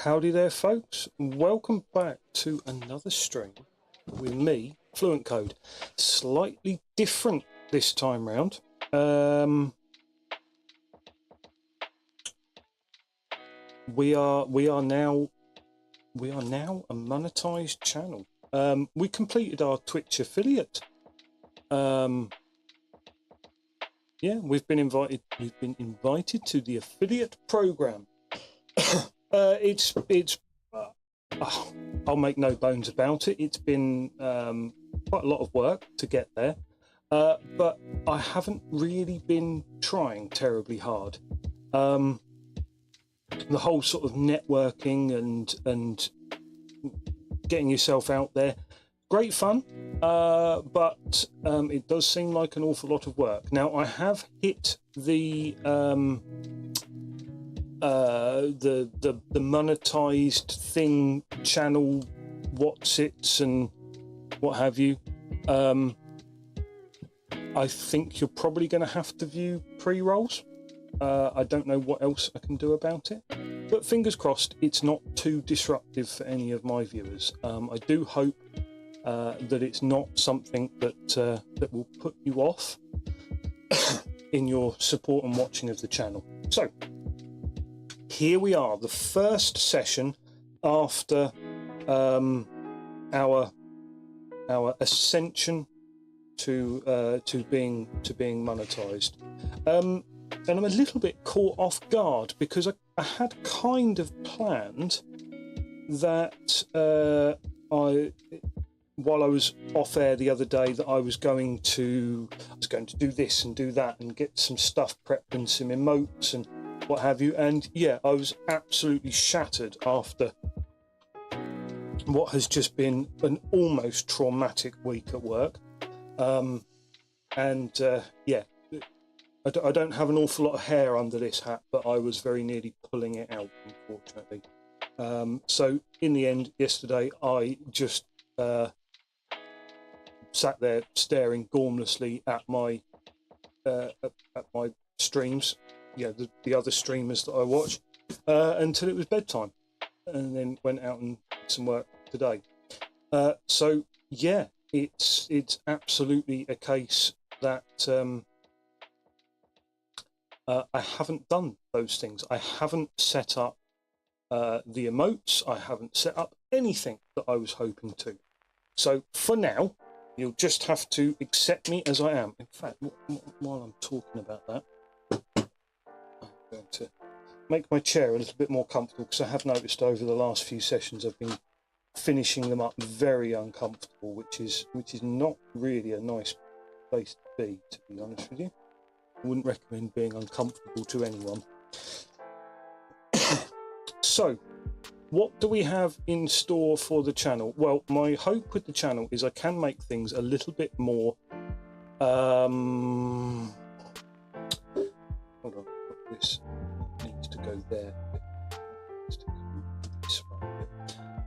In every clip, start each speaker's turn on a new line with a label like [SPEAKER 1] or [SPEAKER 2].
[SPEAKER 1] Howdy there, folks. Welcome back to another stream with me, Fluent Code. Slightly different this time round. We are now a monetized channel. We completed our Twitch affiliate. Yeah, we've been invited to the affiliate program. I'll make no bones about it. It's been quite a lot of work to get there, but I haven't really been trying terribly hard. The whole sort of networking and getting yourself out there, great fun, but it does seem like an awful lot of work. Now I have hit the monetized thing channel, whatsits and what have you. I think you're probably going to have to view pre-rolls. I don't know what else I can do about it, but fingers crossed it's not too disruptive for any of my viewers. I do hope that it's not something that will put you off in your support and watching of the channel. So here we are, the first session after our ascension to being monetized. And I'm a little bit caught off guard because I had kind of planned that while I was off air the other day, that I was going to do this and do that and get some stuff prepped and some emotes and what have you. And yeah, I was absolutely shattered after what has just been an almost traumatic week at work. Yeah, I don't have an awful lot of hair under this hat, but I was very nearly pulling it out, unfortunately. So in the end, yesterday, I just sat there staring gormlessly at my streams, yeah, the other streamers that I watch, until it was bedtime, and then went out and did some work today. So yeah, it's absolutely a case that I haven't done those things. I haven't set up the emotes. I haven't set up anything that I was hoping to. So for now, you'll just have to accept me as I am. In fact, while I'm talking about that, I'm going to make my chair a little bit more comfortable, because I have noticed over the last few sessions I've been finishing them up very uncomfortable, which is not really a nice place to be honest with you. I wouldn't recommend being uncomfortable to anyone. So, what do we have in store for the channel? Well, my hope with the channel is I can make things a little bit more hold on, this needs to go there.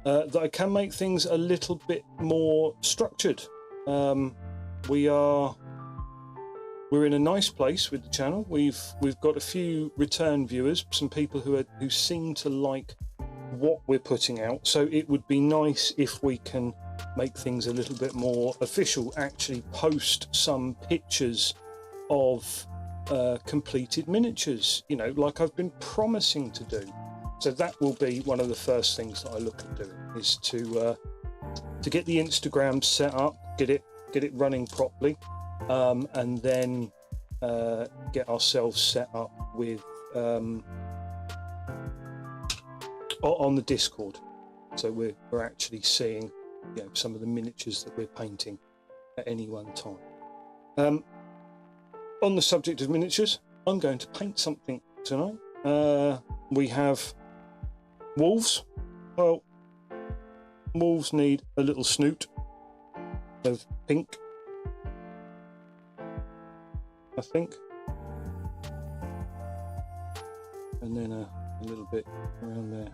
[SPEAKER 1] That I can make things a little bit more structured. We're in a nice place with the channel. We've got a few return viewers, some people who seem to like what we're putting out. So it would be nice if we can make things a little bit more official, actually post some pictures of completed miniatures, you know, like I've been promising to do. So that will be one of the first things that I look at doing, is to get the Instagram set up, get it running properly, and then get ourselves set up with on the Discord, so we're actually seeing, you know, some of the miniatures that we're painting at any one time. On the subject of miniatures, I'm going to paint something tonight. We have wolves. Well, wolves need a little snoot of pink, I think, and then a little bit around their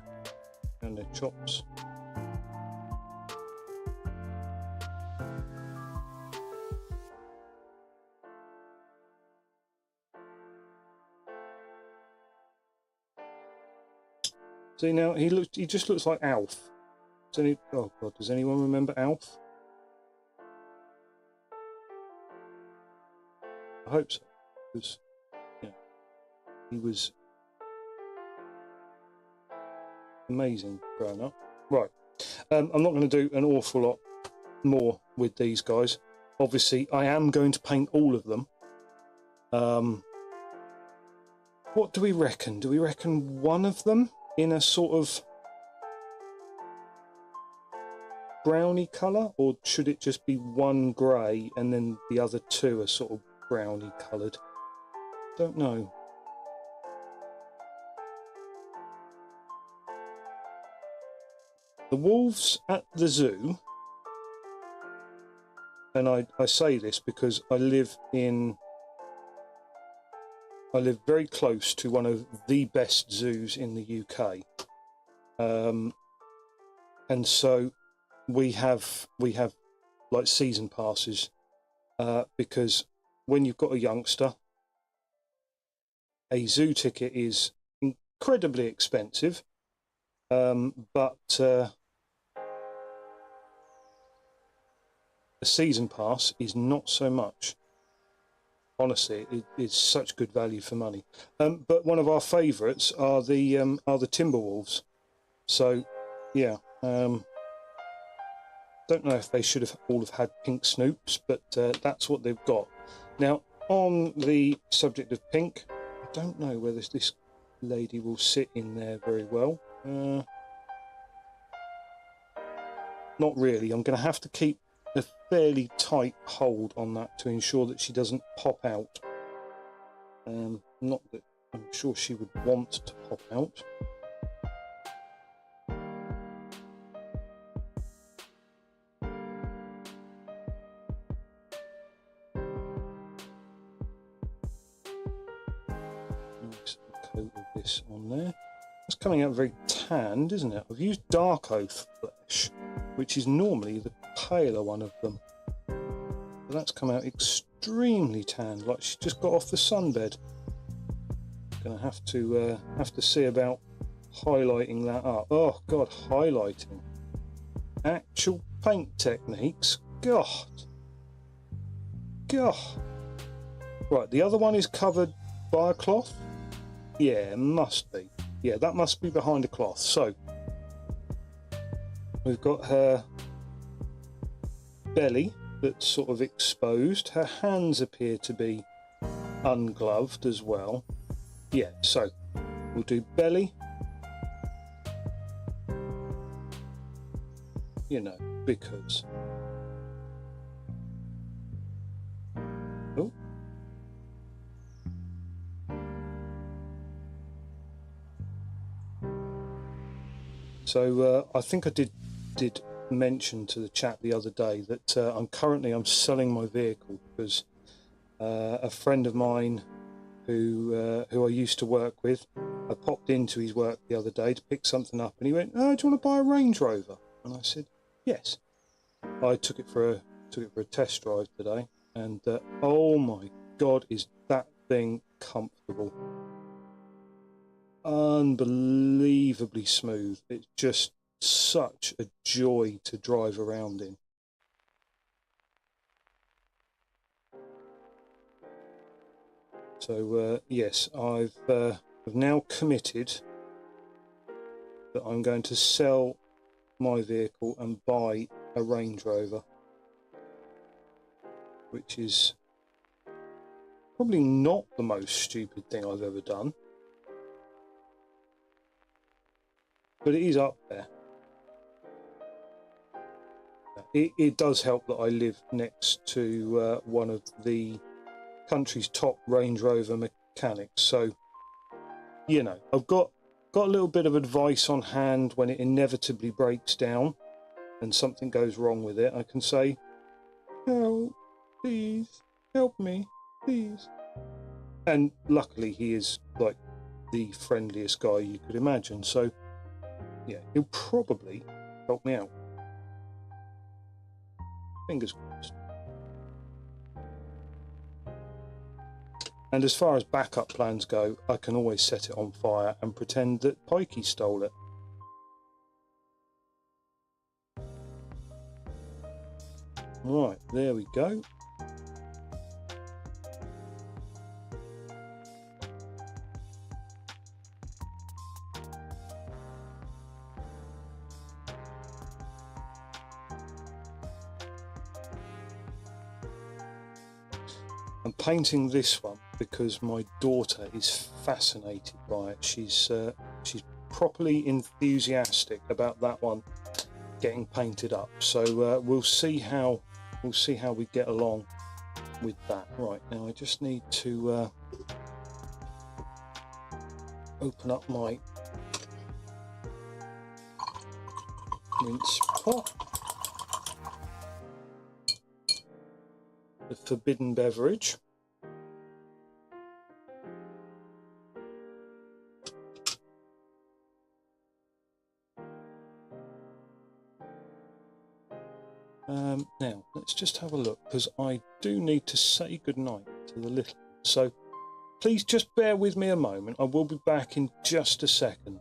[SPEAKER 1] chops. See now, he just looks like Alf. Oh God, does anyone remember Alf? I hope so, because yeah, he was amazing growing up. Right, I'm not going to do an awful lot more with these guys. Obviously, I am going to paint all of them. What do we reckon? Do we reckon one of them in a sort of browny colour, or should it just be one grey and then the other two are sort of browny coloured? Don't know. The wolves at the zoo, and I say this because I live very close to one of the best zoos in the UK, and so we have like season passes, because when you've got a youngster, a zoo ticket is incredibly expensive, but a season pass is not so much. Honestly, it's such good value for money. But one of our favourites are the Timberwolves. So, yeah. Don't know if they should have all have had pink snoops, but that's what they've got. Now, on the subject of pink, I don't know whether this lady will sit in there very well. Not really. I'm going to have to keep a fairly tight hold on that to ensure that she doesn't pop out. Not that I'm sure she would want to pop out. Nice coat of this on there. It's coming out very tanned, isn't it? I've used Dark Oath Flesh, which is normally the paler one of them. But that's come out extremely tanned, like she just got off the sunbed. Gonna have to see about highlighting that up. Oh God, highlighting. Actual paint techniques. God. Right, the other one is covered by a cloth. Yeah, it must be. Yeah, that must be behind a cloth. So we've got her belly that's sort of exposed. Her hands appear to be ungloved as well. Yeah, so we'll do belly. You know, because... Oh. So I think I did mention to the chat the other day that I'm selling my vehicle because a friend of mine who I used to work with, I popped into his work the other day to pick something up, and he went, "Oh, do you want to buy a Range Rover?" And I said, "Yes." I took it for a test drive today, and oh my God, is that thing comfortable! Unbelievably smooth. It's just such a joy to drive around in. So yes, I've now committed that I'm going to sell my vehicle and buy a Range Rover, which is probably not the most stupid thing I've ever done, but it is up there. It does help that I live next to one of the country's top Range Rover mechanics, so you know, I've got a little bit of advice on hand when it inevitably breaks down and something goes wrong with it. I can say, "Help, please, help me, please." And luckily he is like the friendliest guy you could imagine, so yeah, he'll probably help me out. Fingers crossed. And as far as backup plans go, I can always set it on fire and pretend that Pikey stole it. Right, there we go. I'm painting this one because my daughter is fascinated by it. She's properly enthusiastic about that one getting painted up. So we'll see how we get along with that. Right, now I just need to open up my rinse pot. The forbidden beverage. Now let's just have a look, because I do need to say goodnight to the little. So please just bear with me a moment. I will be back in just a second.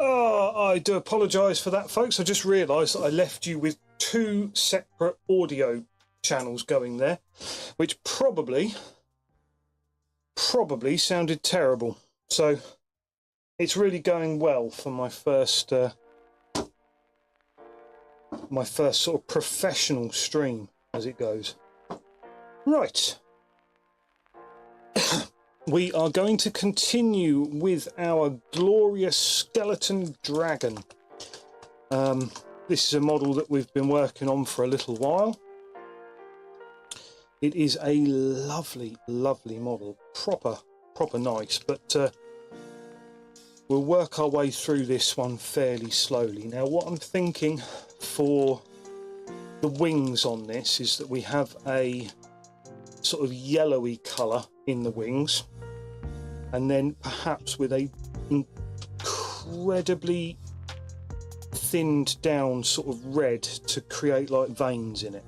[SPEAKER 1] Oh, I do apologise for that, folks. I just realised that I left you with two separate audio channels going there, which probably sounded terrible. So it's really going well for my first sort of professional stream, as it goes. Right. We are going to continue with our glorious skeleton dragon. This is a model that we've been working on for a little while. It is a lovely, lovely model, proper nice, but we'll work our way through this one fairly slowly. Now, what I'm thinking for the wings on this is that we have a sort of yellowy colour in the wings, and then perhaps with a incredibly thinned down sort of red to create like veins in it.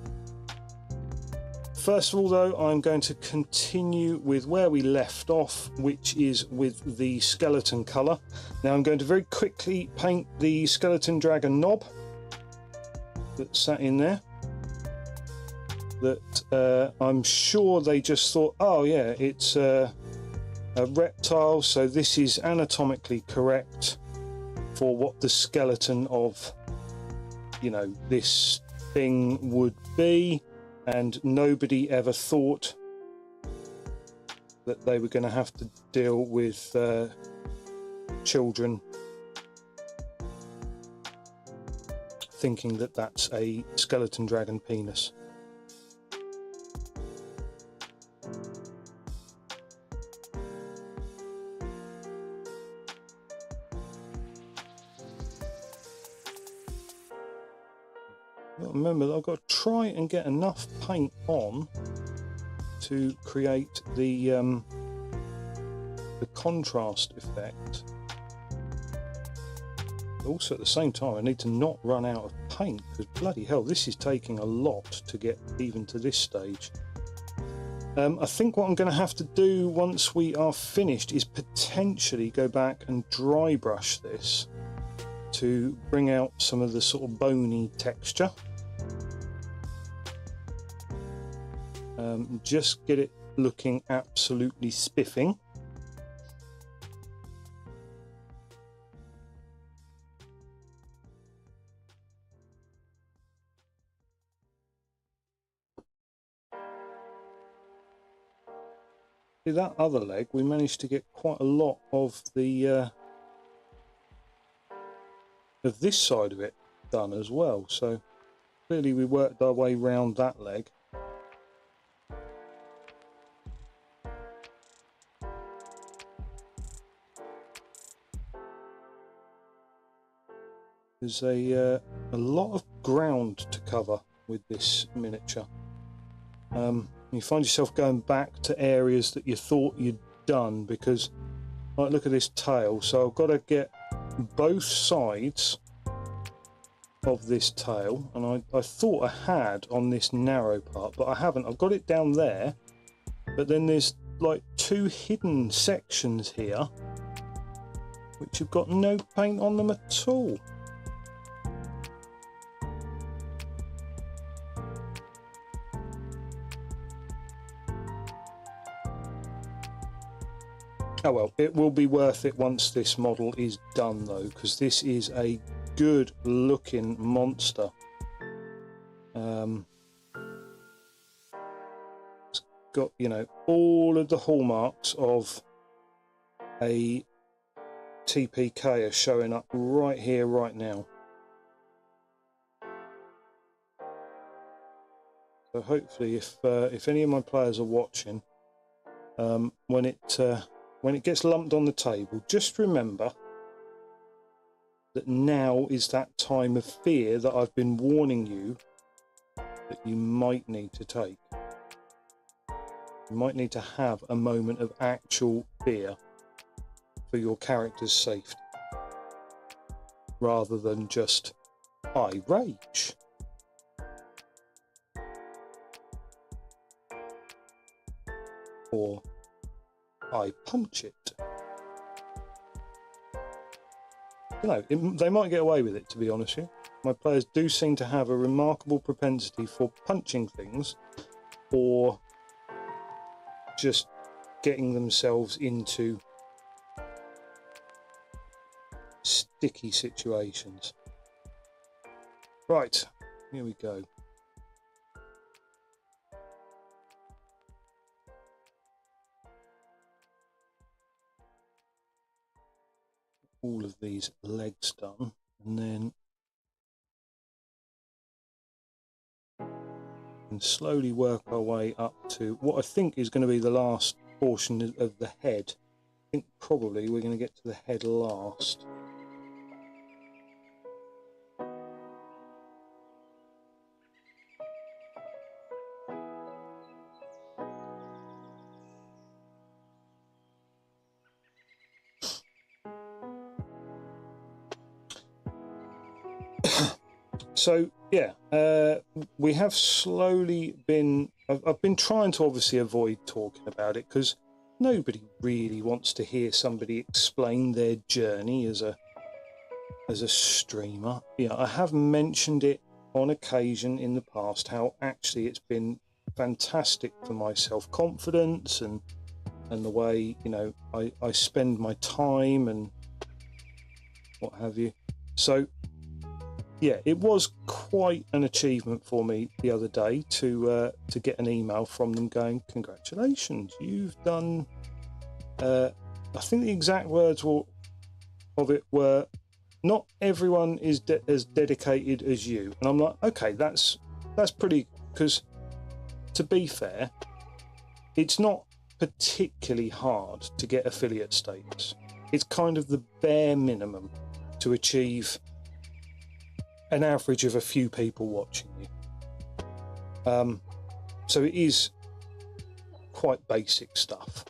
[SPEAKER 1] First of all, though, I'm going to continue with where we left off, which is with the skeleton colour. Now I'm going to very quickly paint the skeleton dragon knob that sat in there, that I'm sure they just thought, oh yeah, it's a reptile, so this is anatomically correct for what the skeleton of, you know, this thing would be, and nobody ever thought that they were going to have to deal with children thinking that that's a skeleton dragon penis. Remember that I've got to try and get enough paint on to create the contrast effect. Also, at the same time, I need to not run out of paint, because bloody hell, this is taking a lot to get even to this stage. I think what I'm going to have to do once we are finished is potentially go back and dry brush this to bring out some of the sort of bony texture. just get it looking absolutely spiffing. See, that other leg, we managed to get quite a lot of the of this side of it done as well. So clearly we worked our way round that leg. There's a lot of ground to cover with this miniature. You find yourself going back to areas that you thought you'd done because, like, look at this tail. So I've got to get both sides of this tail, and I thought I had on this narrow part, but I haven't. I've got it down there, but then there's like two hidden sections here which have got no paint on them at all. Oh well, it will be worth it once this model is done though, because this is a good looking monster. It's got, you know, all of the hallmarks of a TPK are showing up right here, right now. So hopefully, if any of my players are watching, when it gets lumped on the table, just remember that now is that time of fear that I've been warning you that you might need to take. You might need to have a moment of actual fear for your character's safety, rather than just, I rage. Or I punch it. You know, they might get away with it, to be honest with you. My players do seem to have a remarkable propensity for punching things or just getting themselves into sticky situations. Right, here we go. All of these legs done, and then and slowly work our way up to what I think is going to be the last portion of the head. I think probably we're going to get to the head last. So yeah, we have slowly been. I've been trying to obviously avoid talking about it because nobody really wants to hear somebody explain their journey as a streamer. Yeah, I have mentioned it on occasion in the past how actually it's been fantastic for my self-confidence and the way, you know, I spend my time and what have you. So yeah, it was quite an achievement for me the other day to get an email from them going, congratulations, you've done, I think the exact words of it were, not everyone is as dedicated as you. And I'm like, okay, that's pretty, because to be fair, it's not particularly hard to get affiliate status. It's kind of the bare minimum to achieve an average of a few people watching you. So it is quite basic stuff,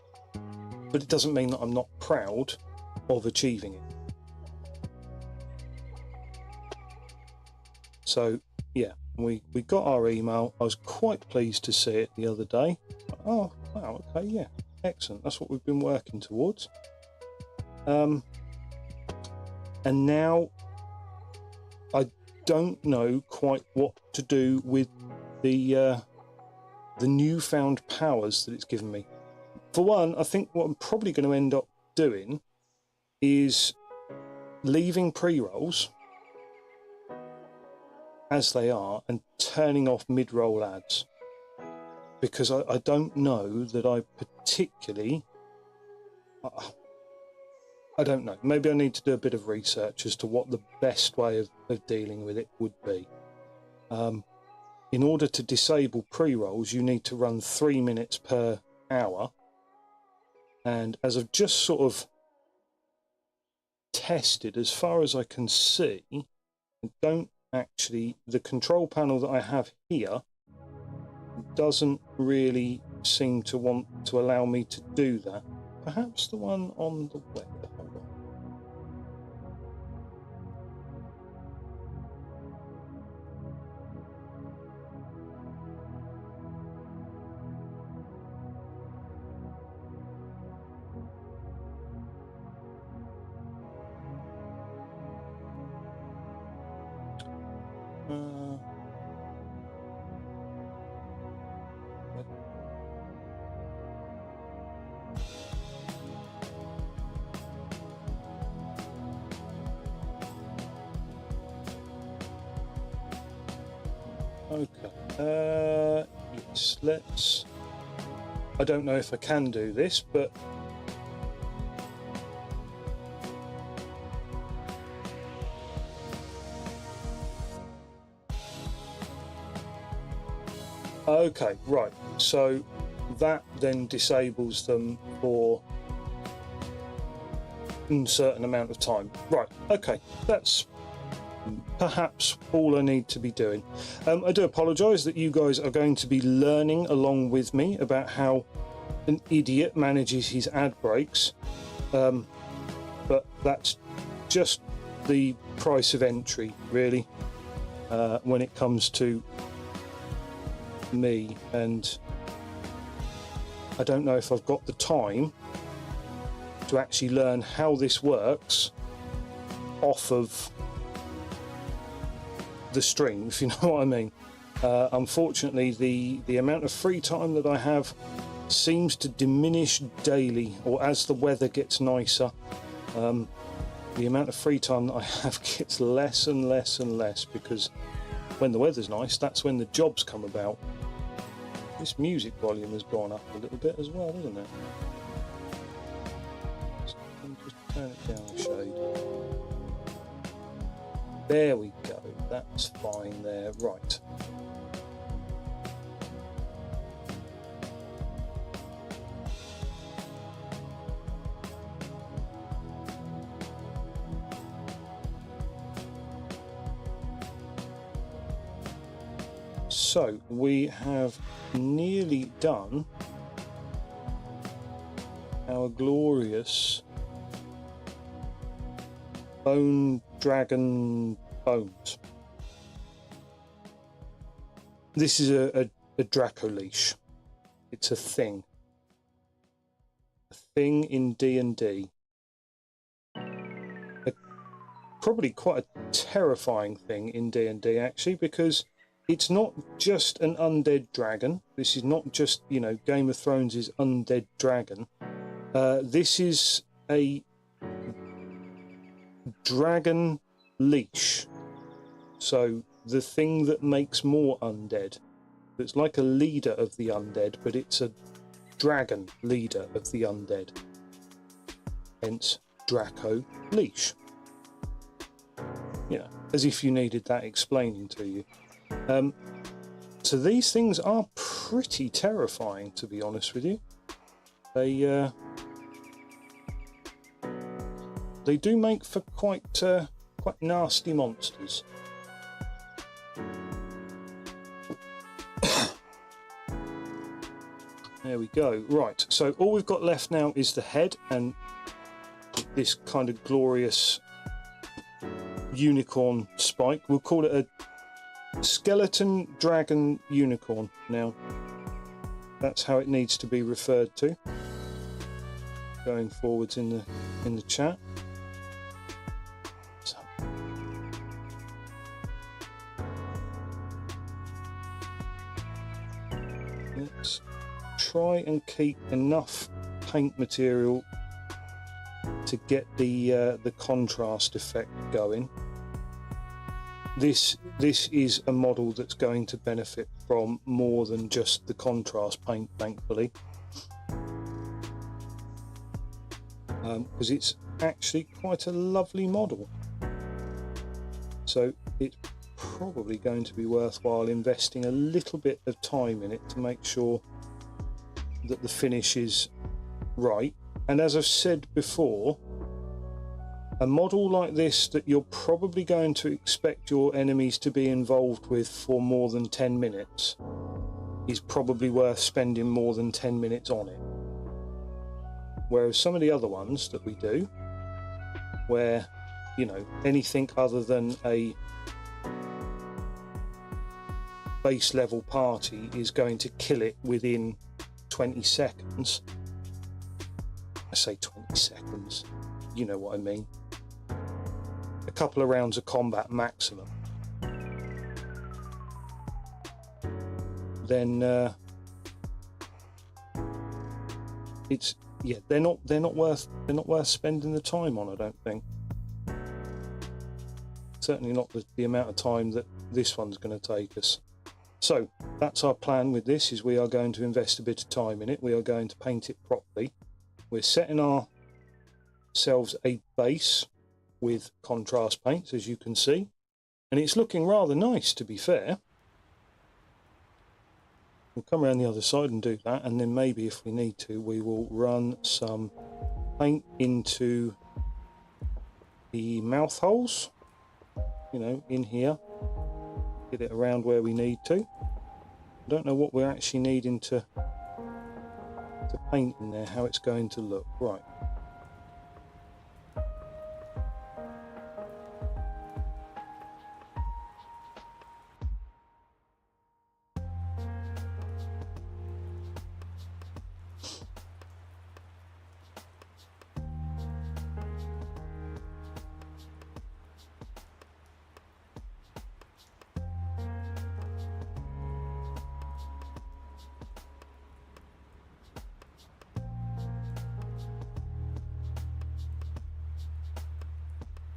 [SPEAKER 1] but it doesn't mean that I'm not proud of achieving it. So yeah, we got our email. I was quite pleased to see it the other day. Oh wow, okay, yeah, excellent. That's what we've been working towards. And now I don't know quite what to do with the the newfound powers that it's given me. For one, I think what I'm probably going to end up doing is leaving pre-rolls as they are and turning off mid-roll ads, because I don't know that I particularly, I don't know, maybe I need to do a bit of research as to what the best way of dealing with it would be. In order to disable pre-rolls, you need to run 3 minutes per hour, and as I've just sort of tested, as far as I can see, I don't actually, the control panel that I have here doesn't really seem to want to allow me to do that. Perhaps the one on the web. Hold on. Okay, yes, let's, I don't know if I can do this, but okay, right, so that then disables them for a certain amount of time. Right, okay, that's perhaps all I need to be doing. I do apologise that you guys are going to be learning along with me about how an idiot manages his ad breaks, but that's just the price of entry, really, when it comes to me, and I don't know if I've got the time to actually learn how this works off of the stream, if you know what I mean. Unfortunately, the amount of free time that I have seems to diminish daily, or as the weather gets nicer, the amount of free time that I have gets less and less and less, because when the weather's nice, that's when the jobs come about. This music volume has gone up a little bit as well, hasn't it? So just turn it down a shade. There we go, that's fine there, right. So we have nearly done our glorious Bone Dragon bones. This is a Draco leash. It's a thing in D&D. Probably quite a terrifying thing in D&D, actually, because it's not just an undead dragon. This is not just, you know, Game of Thrones' undead dragon. This is a dragon leash. So the thing that makes more undead. It's like a leader of the undead, but it's a dragon leader of the undead. Hence Draco leash. Yeah, as if you needed that explaining to you. So these things are pretty terrifying, to be honest with you. They do make for quite nasty monsters. There we go. Right, so all we've got left now is the head and this kind of glorious unicorn spike. We'll call it a skeleton dragon unicorn now. That's how it needs to be referred to going forwards in the chat. So. try and keep enough paint material to get the contrast effect going. This is a model that's going to benefit from more than just the contrast paint, thankfully, because it's actually quite a lovely model. So it's probably going to be worthwhile investing a little bit of time in it to make sure that the finish is right. And as I've said before, a model like this that you're probably going to expect your enemies to be involved with for more than 10 minutes is probably worth spending more than 10 minutes on it. Whereas some of the other ones that we do, where, you know, anything other than a base level party is going to kill it within 20 seconds. I say 20 seconds, you know what I mean. A couple of rounds of combat maximum. Then it's, yeah, they're not worth spending the time on, I don't think. Certainly not the amount of time that this one's going to take us. So that's our plan with this, is we are going to invest a bit of time in it. We are going to paint it properly. We're setting ourselves a base with contrast paints, as you can see, and it's looking rather nice, to be fair. We'll come around the other side and do that, and then maybe if we need to, we will run some paint into the mouth holes, you know, in here, get it around where we need to. I don't know what we're actually needing to paint in there, how it's going to look. Right.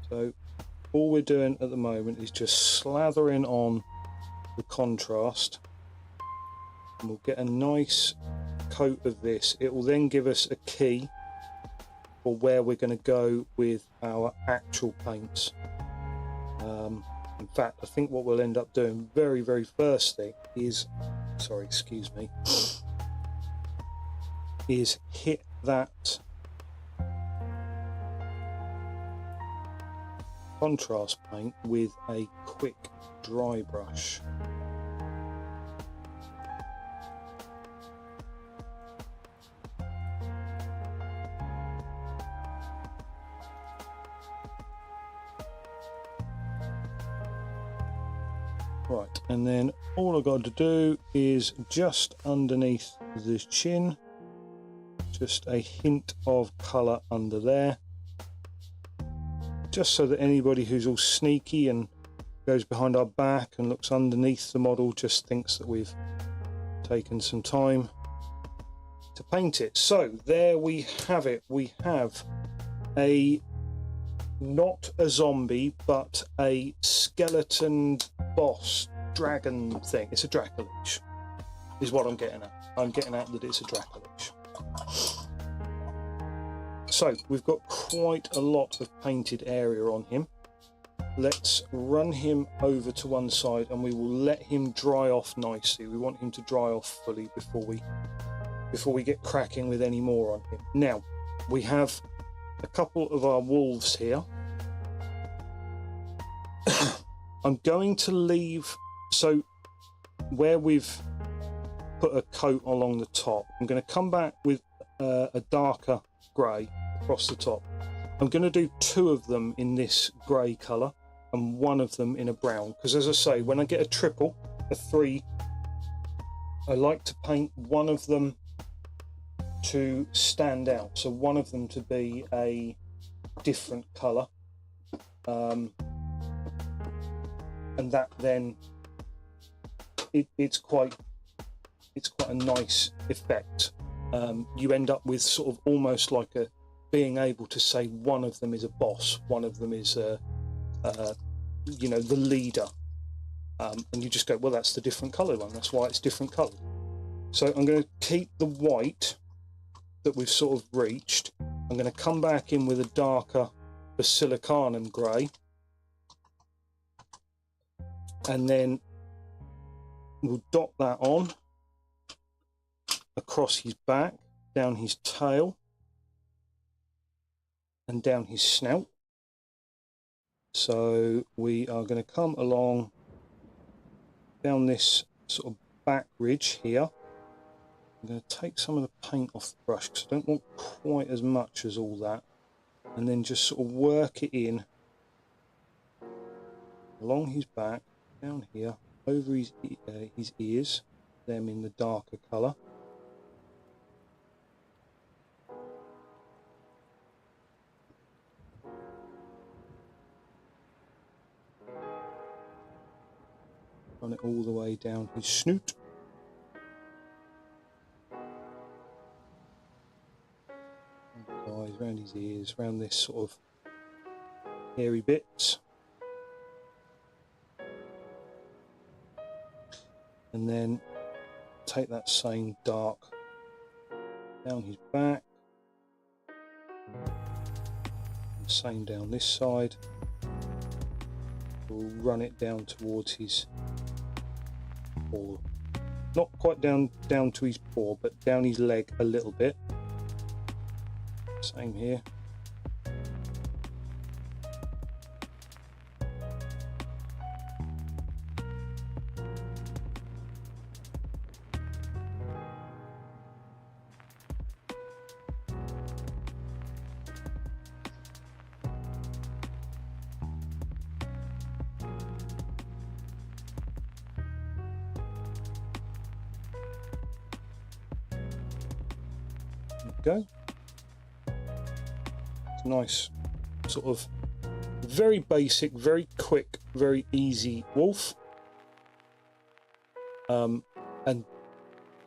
[SPEAKER 1] So all we're doing at the moment is just slathering on the contrast, and we'll get a nice coat of this. It will then give us a key for where we're going to go with our actual paints. In fact, I think what we'll end up doing very, very first thing is, sorry, excuse me, is hit that contrast paint with a quick dry brush. Right, and then all I've got to do is just underneath the chin, just a hint of colour under there, just so that anybody who's all sneaky and goes behind our back and looks underneath the model just thinks that we've taken some time to paint it. So there we have it. We have a, not a zombie, but a skeleton boss dragon thing. It's a Dracolich, is what I'm getting at. I'm getting at that it's a Dracolich. So we've got quite a lot of painted area on him. Let's run him over to one side and we will let him dry off nicely. We want him to dry off fully before we get cracking with any more on him. Now, we have a couple of our wolves here. I'm going to leave, so where we've put a coat along the top, I'm going to come back with a darker grey across the top. I'm going to do two of them in this grey colour and one of them in a brown, because as I say, when I get a triple, a three, I like to paint one of them to stand out, so one of them to be a different colour, and that then it's quite it's quite a nice effect. You end up with sort of almost like a being able to say one of them is a boss, one of them is you know, the leader, and you just go, well, that's the different coloured one, that's why it's different coloured. So I'm going to keep the white that we've sort of reached. I'm going to come back in with a darker Basilicanum grey, and then we'll dot that on across his back, down his tail, and down his snout. So we are going to come along down this sort of back ridge here. I'm going to take some of the paint off the brush because I don't want quite as much as all that, and then just sort of work it in along his back, down here, over his ears, them in the darker colour. Run it all the way down his snoot. Eyes, around his ears, around this sort of hairy bits. And then take that same dark down his back. And same down this side. We'll run it down towards his paw. Not quite down to his paw, but down his leg a little bit. Same here. There we go. Nice, sort of very basic, very quick, very easy wolf. And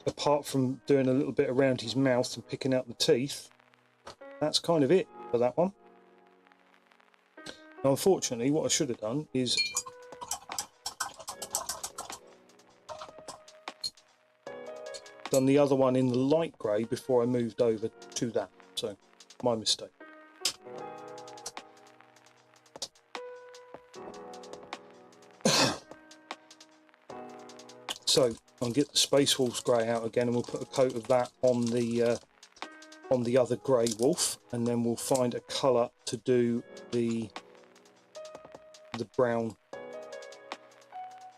[SPEAKER 1] apart from doing a little bit around his mouth and picking out the teeth, that's kind of it for that one. Now, unfortunately, what I should have done is done the other one in the light grey before I moved over to that. So, my mistake. So I'll get the Space Wolves grey out again, and we'll put a coat of that on the other grey wolf, and then we'll find a colour to do the brown,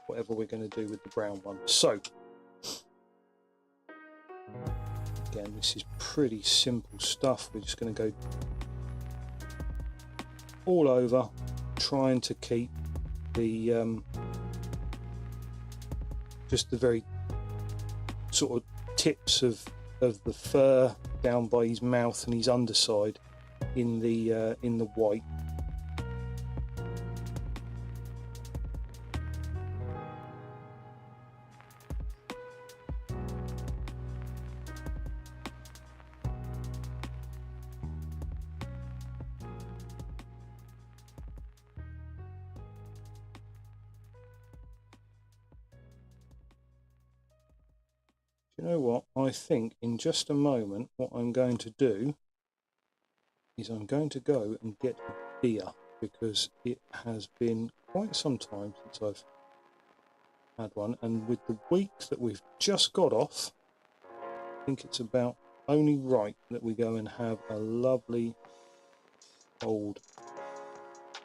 [SPEAKER 1] whatever we're going to do with the brown one. So again, this is pretty simple stuff. We're just going to go all over, trying to keep the just the very sort of tips of the fur down by his mouth and his underside in the white. You know what, I think in just a moment what I'm going to do is I'm going to go and get a deer, because it has been quite some time since I've had one, and with the week that we've just got off, I think it's about only right that we go and have a lovely old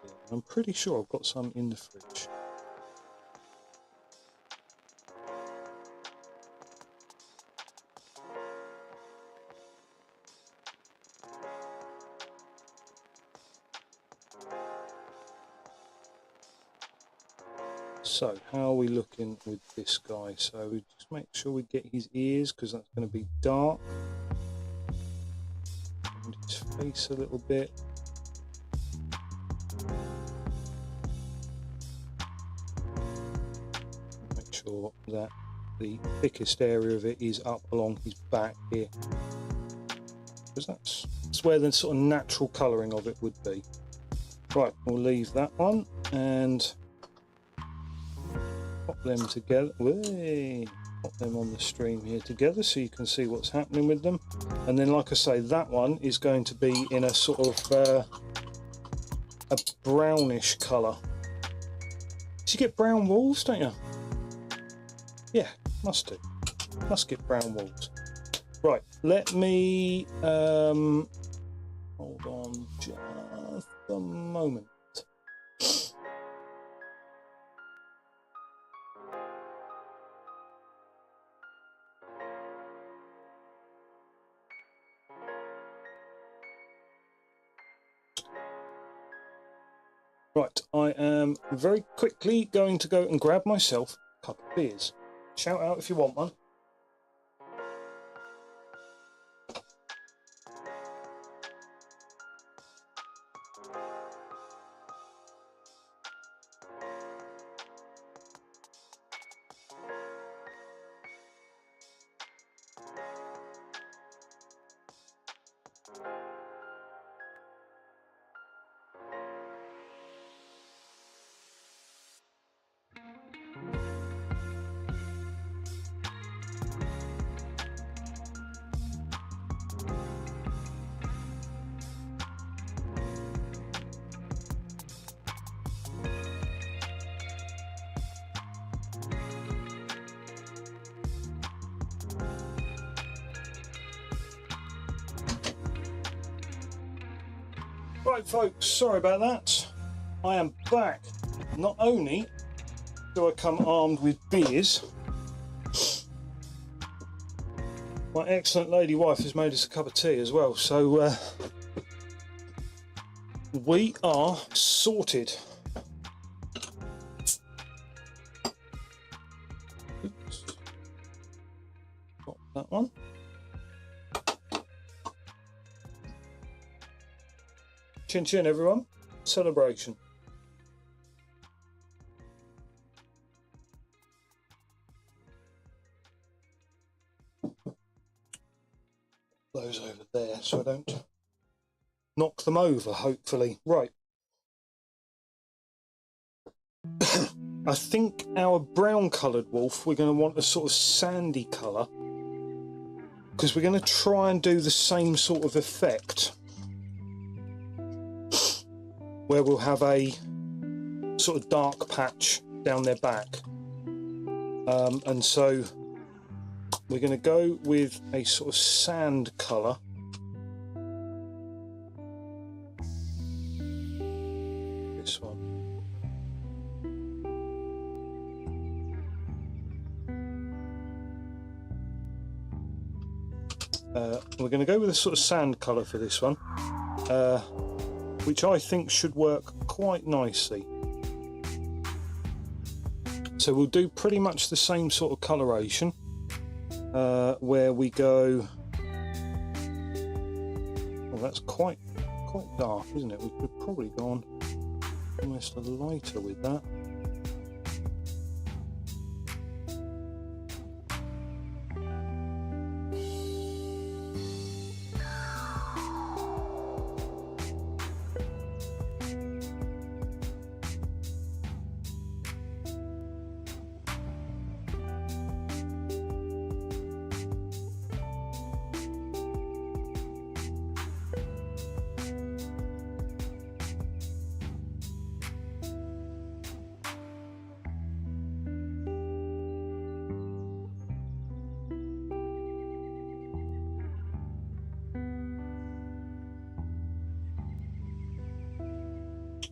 [SPEAKER 1] deer. I'm pretty sure I've got some in the fridge. So how are we looking with this guy? So we just make sure we get his ears, because that's going to be dark, and his face a little bit. Make sure that the thickest area of it is up along his back here, because that's where the sort of natural colouring of it would be. Right, we'll leave that one and pop them together. Whee! Pop them on the stream here together so you can see what's happening with them. And then, like I say, that one is going to be in a sort of a brownish colour. So you get brown wolves, don't you? Yeah, must do. Must get brown wolves. Right, let me hold on just a moment. Right, I am very quickly going to go and grab myself a couple of beers. Shout out if you want one. Right folks, sorry about that. I am back. Not only do I come armed with beers, my excellent lady wife has made us a cup of tea as well, so we are sorted. Oops. Got that one. Chin chin everyone, celebration. Those over there so I don't knock them over, hopefully. Right. I think our brown coloured wolf, we're going to want a sort of sandy colour, because we're going to try and do the same sort of effect, where we'll have a sort of dark patch down their back. And so we're going to go with a sort of sand colour. This one. We're going to go with a sort of sand colour for this one. Which I think should work quite nicely. So we'll do pretty much the same sort of coloration, where we go. Well, that's quite dark, isn't it? We could have probably gone almost a lighter with that.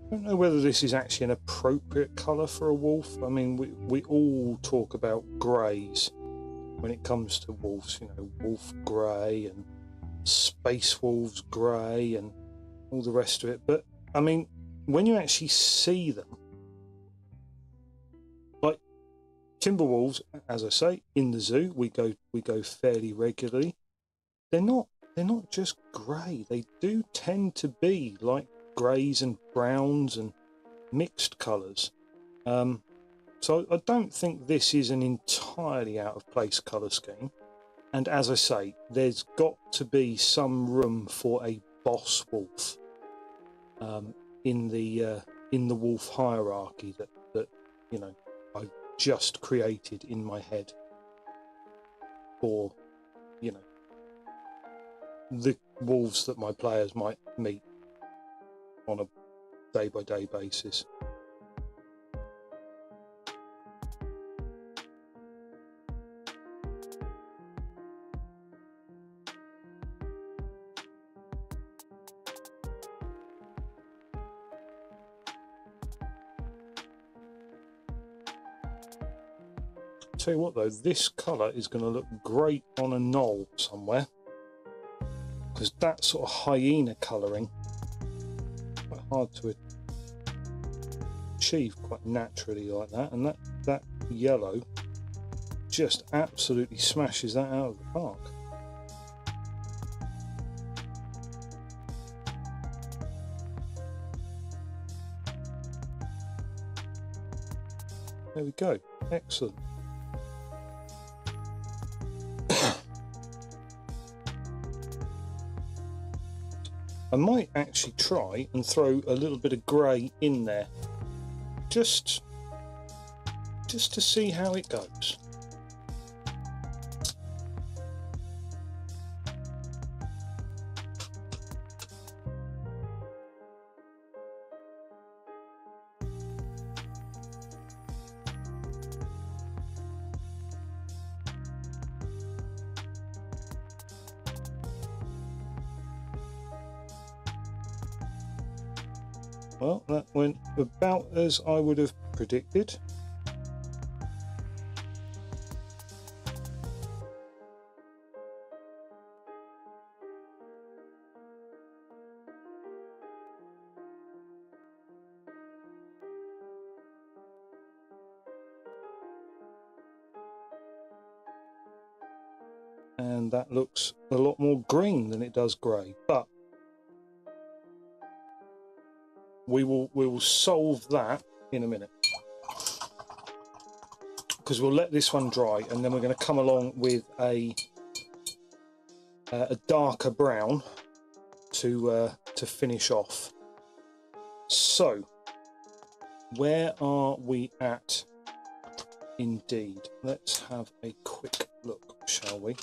[SPEAKER 1] I don't know whether this is actually an appropriate colour for a wolf. I mean, we all talk about greys when it comes to wolves, you know, wolf grey and space wolves grey and all the rest of it. But I mean, when you actually see them, like timber wolves, as I say, in the zoo, we go fairly regularly. They're not just grey. They do tend to be like greys and browns and mixed colours. So So I don't think this is an entirely out of place colour scheme. And as I say, there's got to be some room for a boss wolf in the wolf hierarchy that you know I've just created in my head for the wolves that my players might meet on a day-by-day basis. Tell you what though, this colour is going to look great on a knoll somewhere, because that sort of hyena colouring quite hard to achieve quite naturally like that, and that yellow just absolutely smashes that out of the park. There we go, excellent. I might actually try and throw a little bit of grey in there, just to see how it goes. Well, that went about as I would have predicted. And that looks a lot more green than it does grey, but we will solve that in a minute, because we'll let this one dry and then we're going to come along with a darker brown to finish off. So where are we at? Indeed, let's have a quick look, shall we?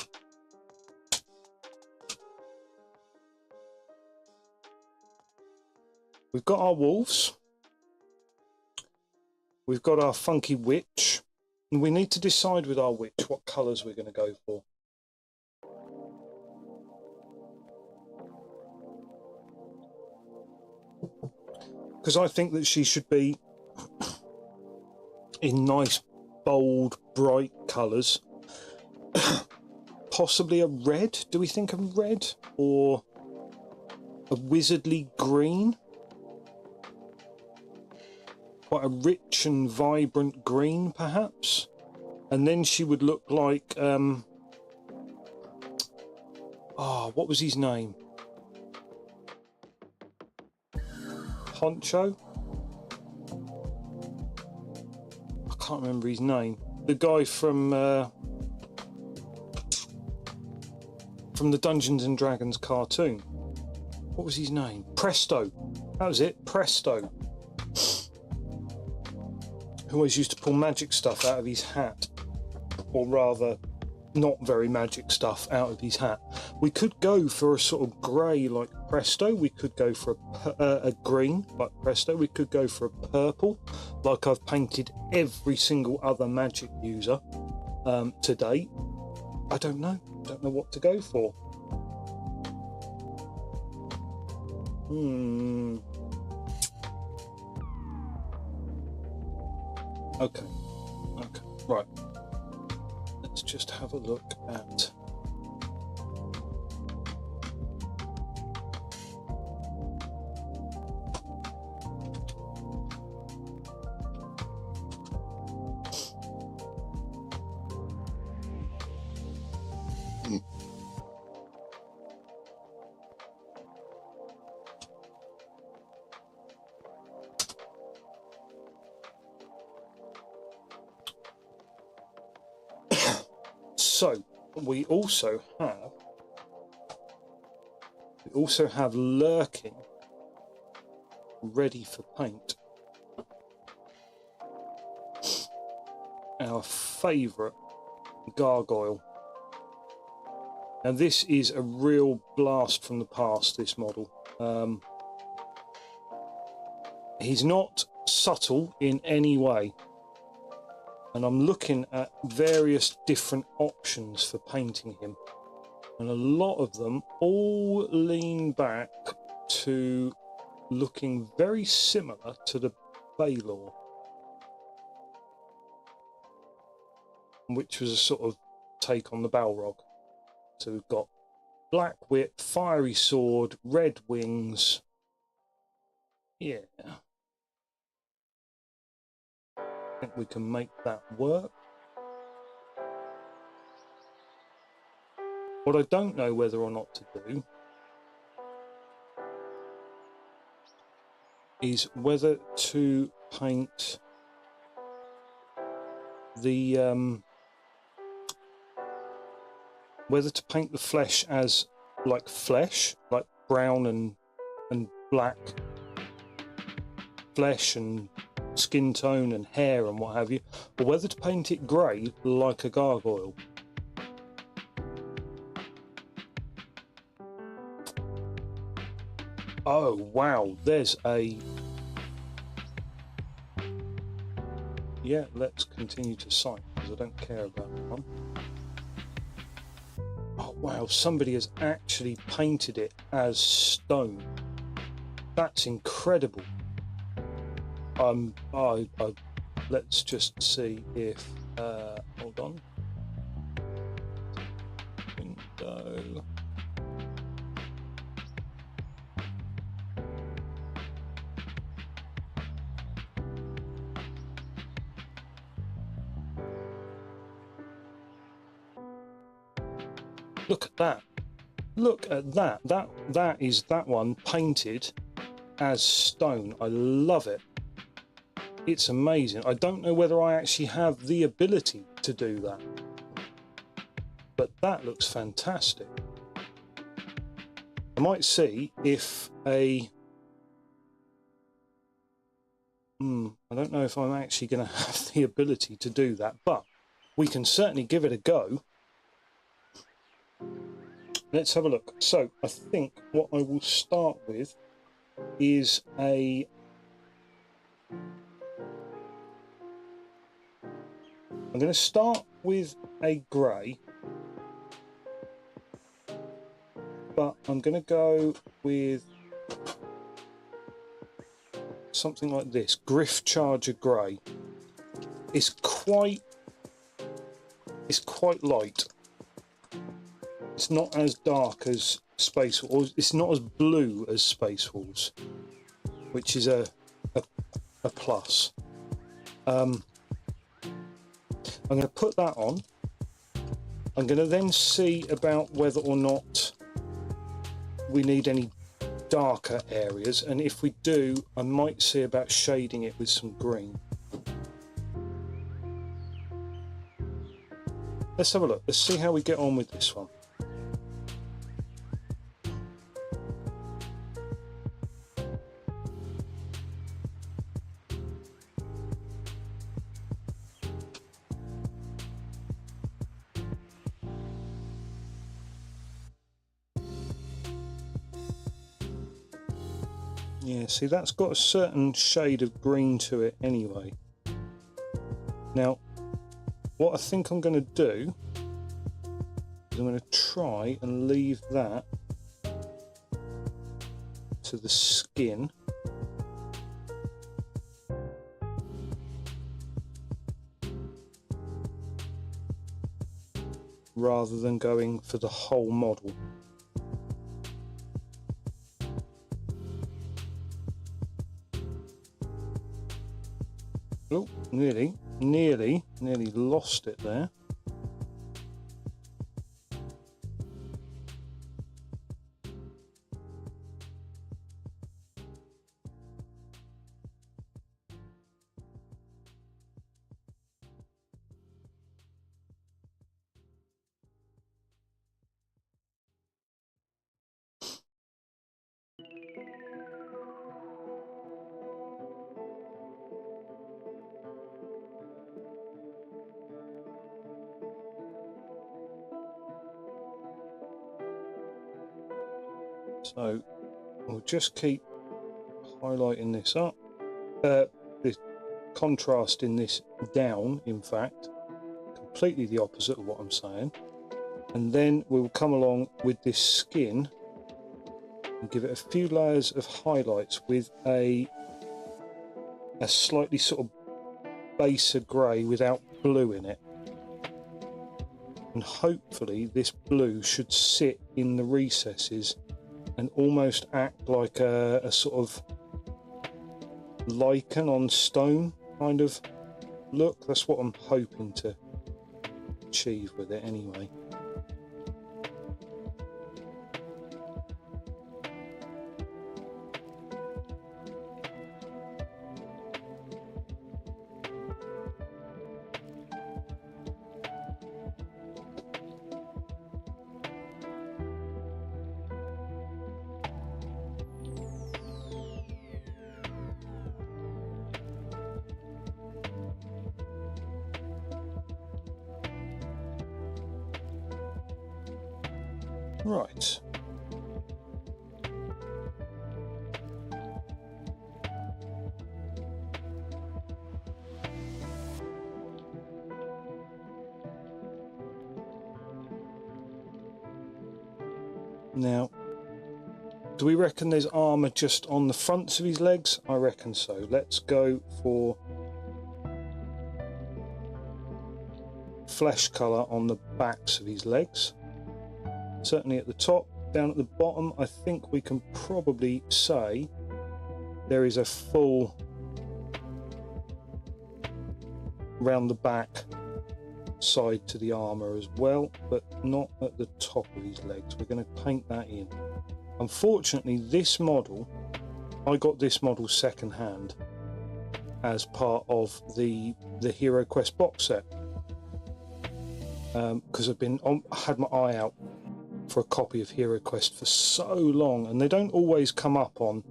[SPEAKER 1] We've got our wolves, we've got our funky witch, and we need to decide with our witch what colours we're going to go for. Because I think that she should be in nice, bold, bright colours. Possibly a red. Do we think of red? Or a wizardly green? Quite a rich and vibrant green, perhaps. And then she would look like what was his name? Honcho? I can't remember his name. The guy from the Dungeons and Dragons cartoon. What was his name? Presto. That was it. Presto. Who always used to pull magic stuff out of his hat, or rather not very magic stuff out of his hat. We could go for a sort of grey like Presto, we could go for a green like Presto, we could go for a purple like I've painted every single other magic user to date. I don't know what to go for. Okay, right. Let's just have a look at... So we also have lurking, ready for paint, our favourite gargoyle. Now this is a real blast from the past, this model. He's not subtle in any way, and I'm looking at various different options for painting him, and a lot of them all lean back to looking very similar to the Balor, which was a sort of take on the Balrog. So we've got black whip, fiery sword, red wings. Yeah, I think we can make that work. What I don't know whether or not to do is whether to paint the flesh as like flesh, like brown and black flesh and skin tone and hair and what have you, or whether to paint it grey like a gargoyle. Oh wow, there's a... Yeah, let's continue to sight because I don't care about that one. Oh wow, somebody has actually painted it as stone. That's incredible. Let's just see if hold on. Window. Look at that. Look at that. That is that one painted as stone. I love it. It's amazing. I don't know whether I actually have the ability to do that, but that looks fantastic. I might see if I don't know if I'm actually going to have the ability to do that, but we can certainly give it a go. Let's have a look. So I think what I will start with is I'm going to start with a grey, but I'm going to go with something like this, Gryph-Charger Grey. It's quite light. It's not as dark as Space Wolves. It's not as blue as Space Wolves, which is a plus. I'm going to put that on. I'm going to then see about whether or not we need any darker areas, and if we do, I might see about shading it with some green. Let's have a look. Let's see how we get on with this one. Yeah, see, that's got a certain shade of green to it anyway. Now, what I think I'm going to do is I'm going to try and leave that to the skin. Rather than going for the whole model. Oh, nearly lost it there. So we'll just keep highlighting this up, this contrasting this down, in fact, completely the opposite of what I'm saying. And then we'll come along with this skin and give it a few layers of highlights with a slightly sort of baser grey without blue in it. And hopefully this blue should sit in the recesses and almost act like a sort of lichen on stone kind of look. That's what I'm hoping to achieve with it anyway. Right. Now, do we reckon there's armour just on the fronts of his legs? I reckon so. Let's go for flesh colour on the backs of his legs. Certainly at the top. Down at the bottom, I think we can probably say there is a full round the back side to the armour as well, but not at the top of his legs. We're going to paint that in. Unfortunately, this model, I got this model second hand as part of the Hero Quest box set, because I had my eye out for a copy of Hero Quest for so long, and they don't always come up on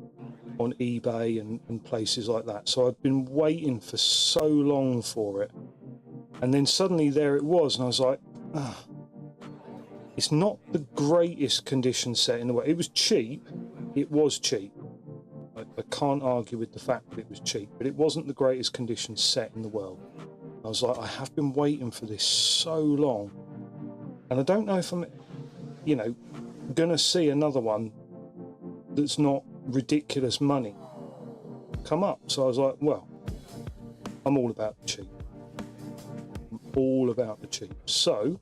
[SPEAKER 1] eBay and places like that, so I've been waiting for so long for it, and then suddenly there it was, and I was like, it's not the greatest condition set in the world. It was cheap. I can't argue with the fact that it was cheap, but it wasn't the greatest condition set in the world. I was like, I have been waiting for this so long, and I don't know if I'm gonna see another one that's not ridiculous money come up. So I was like, well, I'm all about the cheap. I'm all about the cheap. So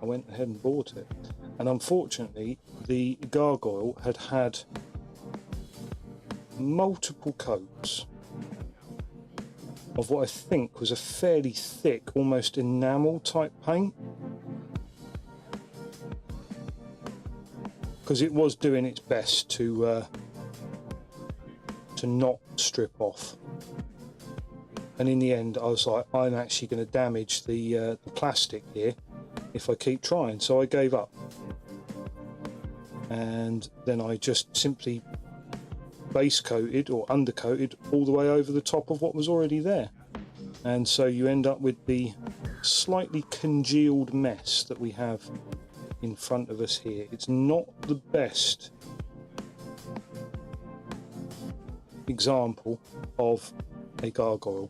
[SPEAKER 1] I went ahead and bought it, and unfortunately the gargoyle had multiple coats of what I think was a fairly thick, almost enamel type paint, because it was doing its best to not strip off. And in the end, I was like, I'm actually going to damage the plastic here if I keep trying. So I gave up, and then I just simply base coated or undercoated all the way over the top of what was already there. And so you end up with the slightly congealed mess that we have in front of us here. It's not the best example of a gargoyle,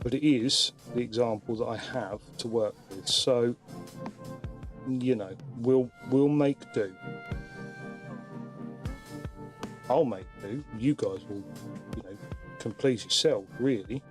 [SPEAKER 1] but it is the example that I have to work with. So we'll make do. I'll make do. You guys will, complete yourself, really.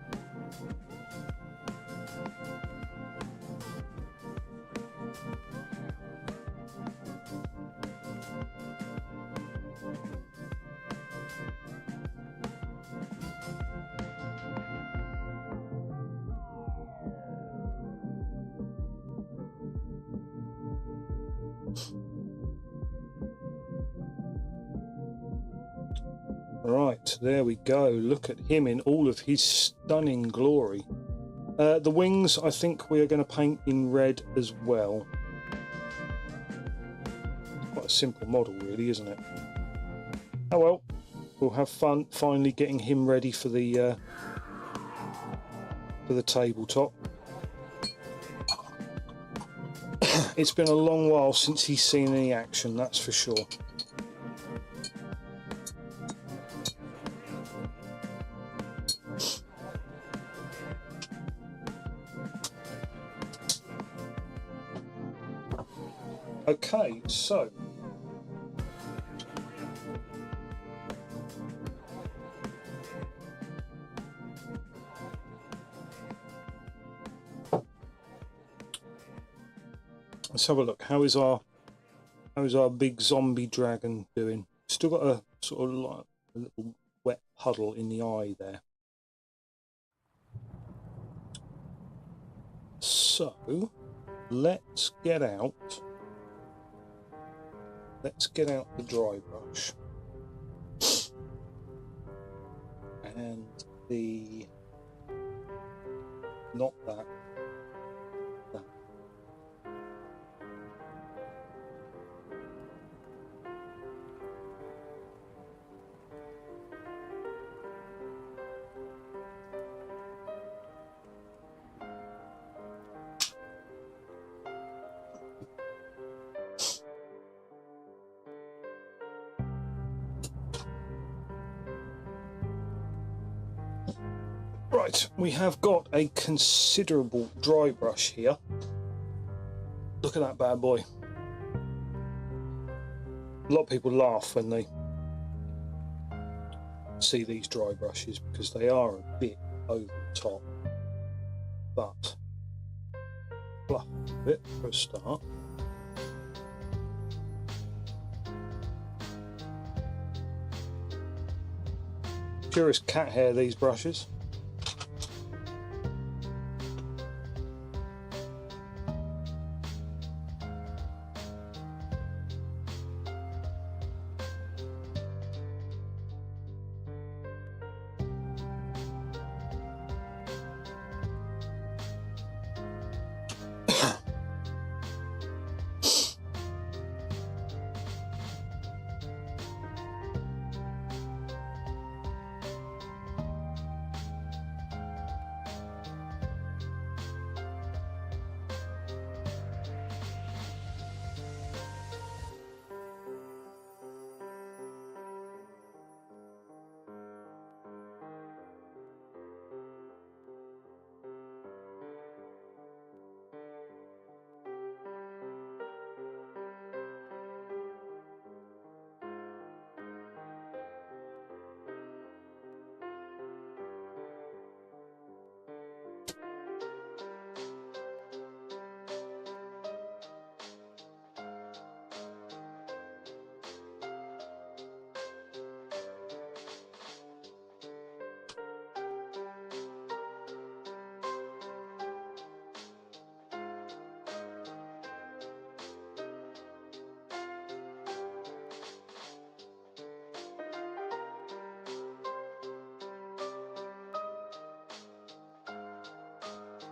[SPEAKER 1] Right, there we go. Look at him in all of his stunning glory. The wings, I think we are going to paint in red as well. Quite a simple model, really, isn't it? Oh well, we'll have fun finally getting him ready for the tabletop. It's been a long while since he's seen any action, that's for sure. Okay, so let's have a look. How is our big zombie dragon doing? Still got a sort of like a little wet puddle in the eye there. So let's get out the dry brush and the not that. Right, we have got a considerable dry brush here. Look at that bad boy. A lot of people laugh when they see these dry brushes because they are a bit over the top. But fluff a bit for a start. Pure as cat hair, these brushes.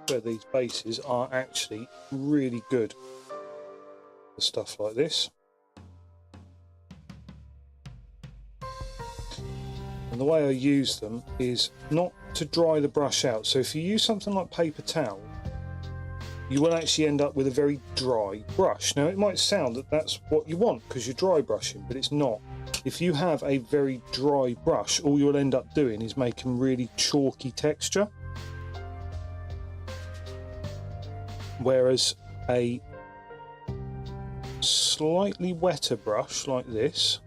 [SPEAKER 1] Where these bases are actually really good for stuff like this. And the way I use them is not to dry the brush out. So if you use something like paper towel, you will actually end up with a very dry brush. Now it might sound that that's what you want because you're dry brushing, but it's not. If you have a very dry brush, all you'll end up doing is making really chalky texture. Whereas a slightly wetter brush like this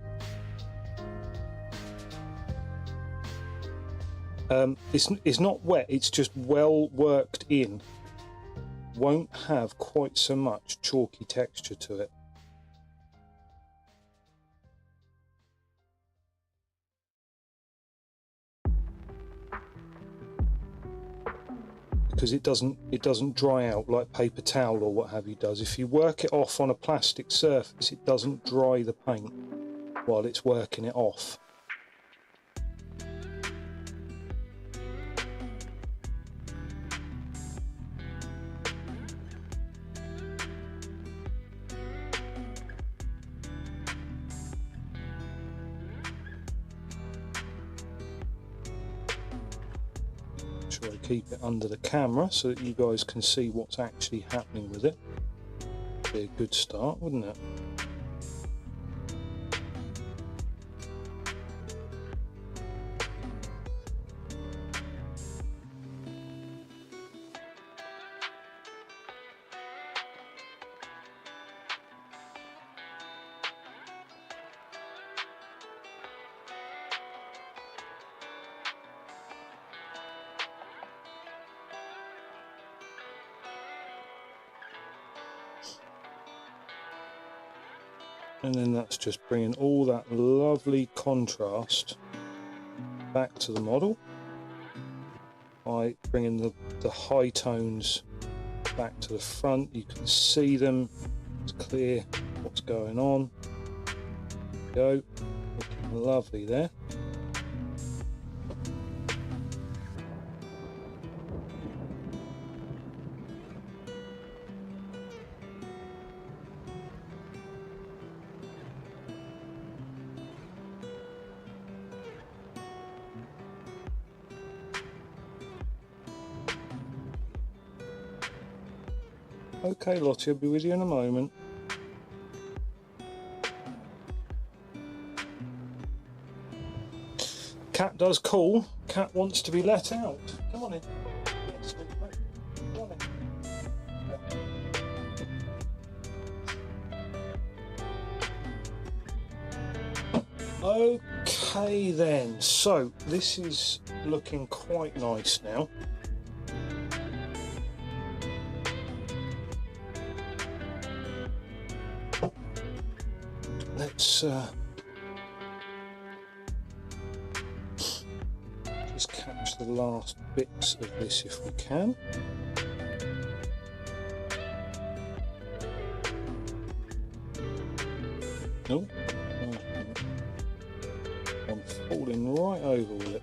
[SPEAKER 1] it's not wet, it's just well worked in, won't have quite so much chalky texture to it. Because it doesn't dry out like paper towel or what have you does. If you work it off on a plastic surface, it doesn't dry the paint while it's working it off. Keep it under the camera so that you guys can see what's actually happening with it. be a good start, wouldn't it? And then that's just bringing all that lovely contrast back to the model by bringing the high tones back to the front. You can see them, it's clear what's going on. There we go, looking lovely there. Okay, Lottie, I'll be with you in a moment. Cat does call. Cat wants to be let out. Come on in. Yes, come on in. Okay then, so this is looking quite nice now. Let's just catch the last bits of this if we can. Oh, I'm falling right over with it.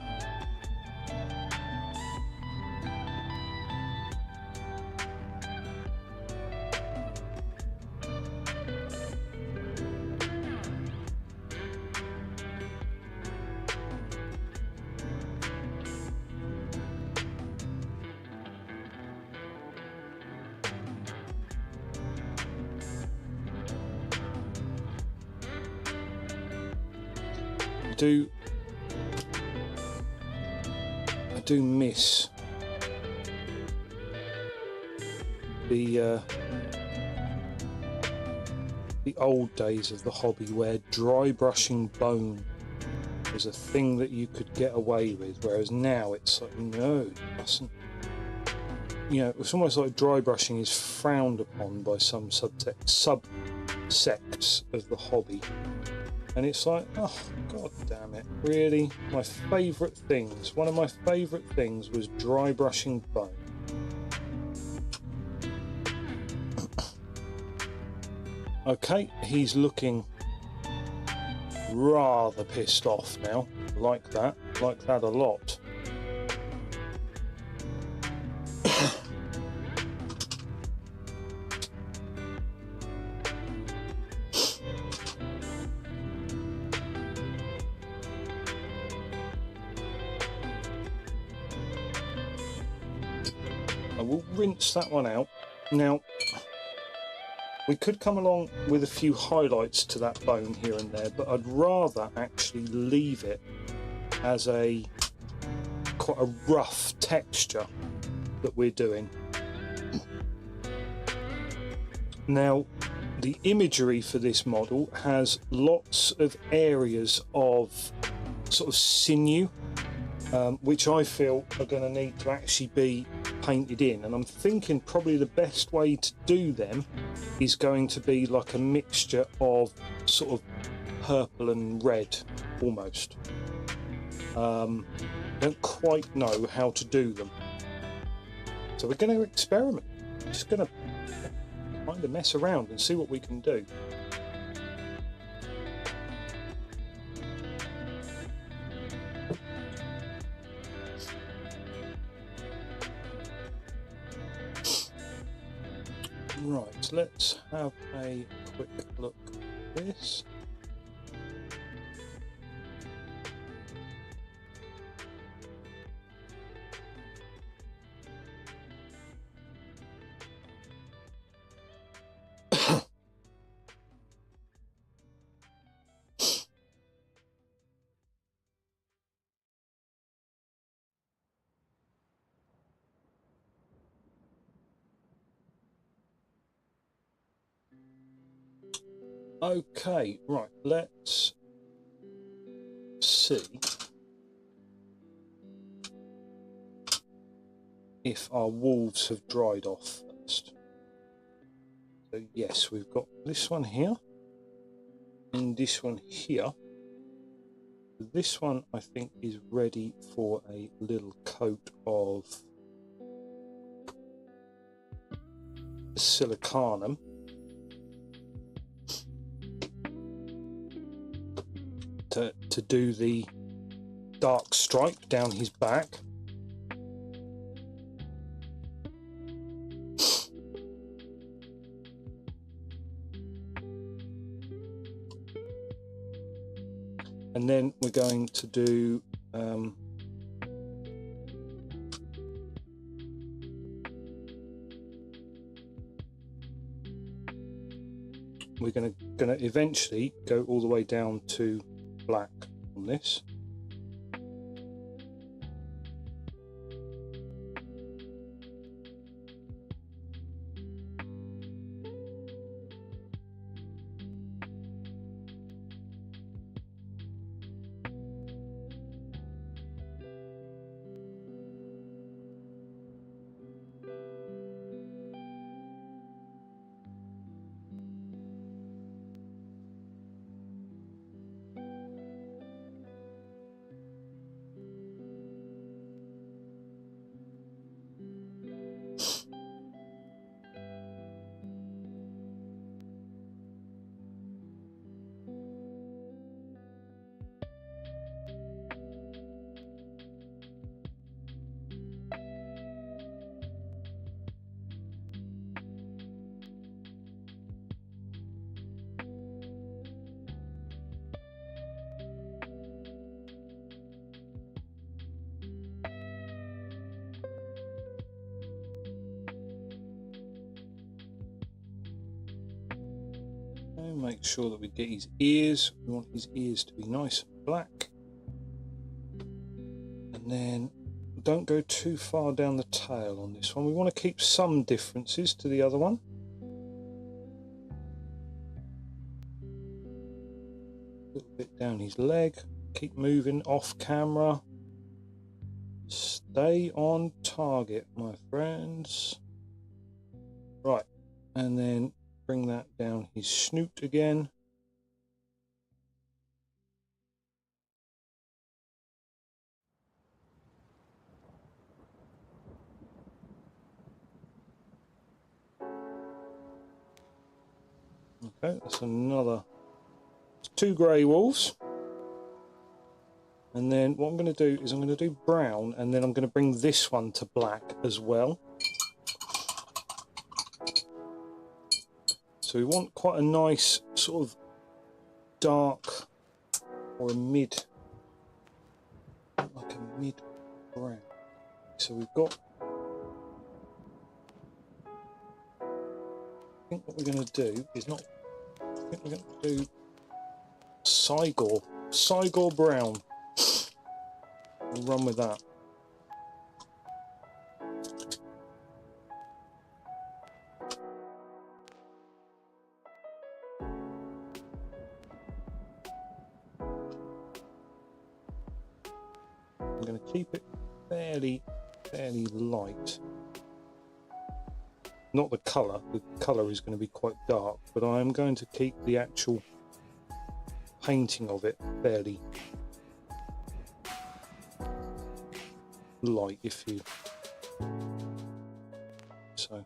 [SPEAKER 1] I do miss the old days of the hobby where dry brushing bone was a thing that you could get away with, whereas now it's like, no, you mustn't. You know, it's almost like dry brushing is frowned upon by some subsects of the hobby. And it's like, oh, god damn it, really? My favourite things, one of my favourite things was dry brushing bone. Okay, he's looking rather pissed off now. Like that a lot. I will rinse that one out. Now, we could come along with a few highlights to that bone here and there, but I'd rather actually leave it as quite a rough texture that we're doing. Now, the imagery for this model has lots of areas of sort of sinew, which I feel are going to need to actually be painted in, and I'm thinking probably the best way to do them is going to be like a mixture of sort of purple and red almost. Don't quite know how to do them, so we're going to experiment. Just going to kind of mess around and see what we can do. Right, let's have a quick look at this. Okay, right, let's see if our wolves have dried off first. So yes, we've got this one here and this one here. This one I think is ready for a little coat of silicanum. To do the dark stripe down his back. And then we're going to do we're going to eventually go all the way down to black on this. And make sure that we get his ears. We want his ears to be nice and black. And then don't go too far down the tail on this one. We want to keep some differences to the other one. A little bit down his leg. Keep moving off camera. Stay on target, my friends. Right, and then bring that down his snoot again. Okay, that's another 2 grey wolves. And then what I'm going to do is I'm going to do brown, and then I'm going to bring this one to black as well. So we want quite a nice sort of dark or a mid, like a mid brown. So we've got, I think what we're going to do is not, I think we're going to do Cygor brown. We'll run with that. I'm going to keep it fairly light. Not the colour is going to be quite dark, but I am going to keep the actual painting of it fairly light, if you so.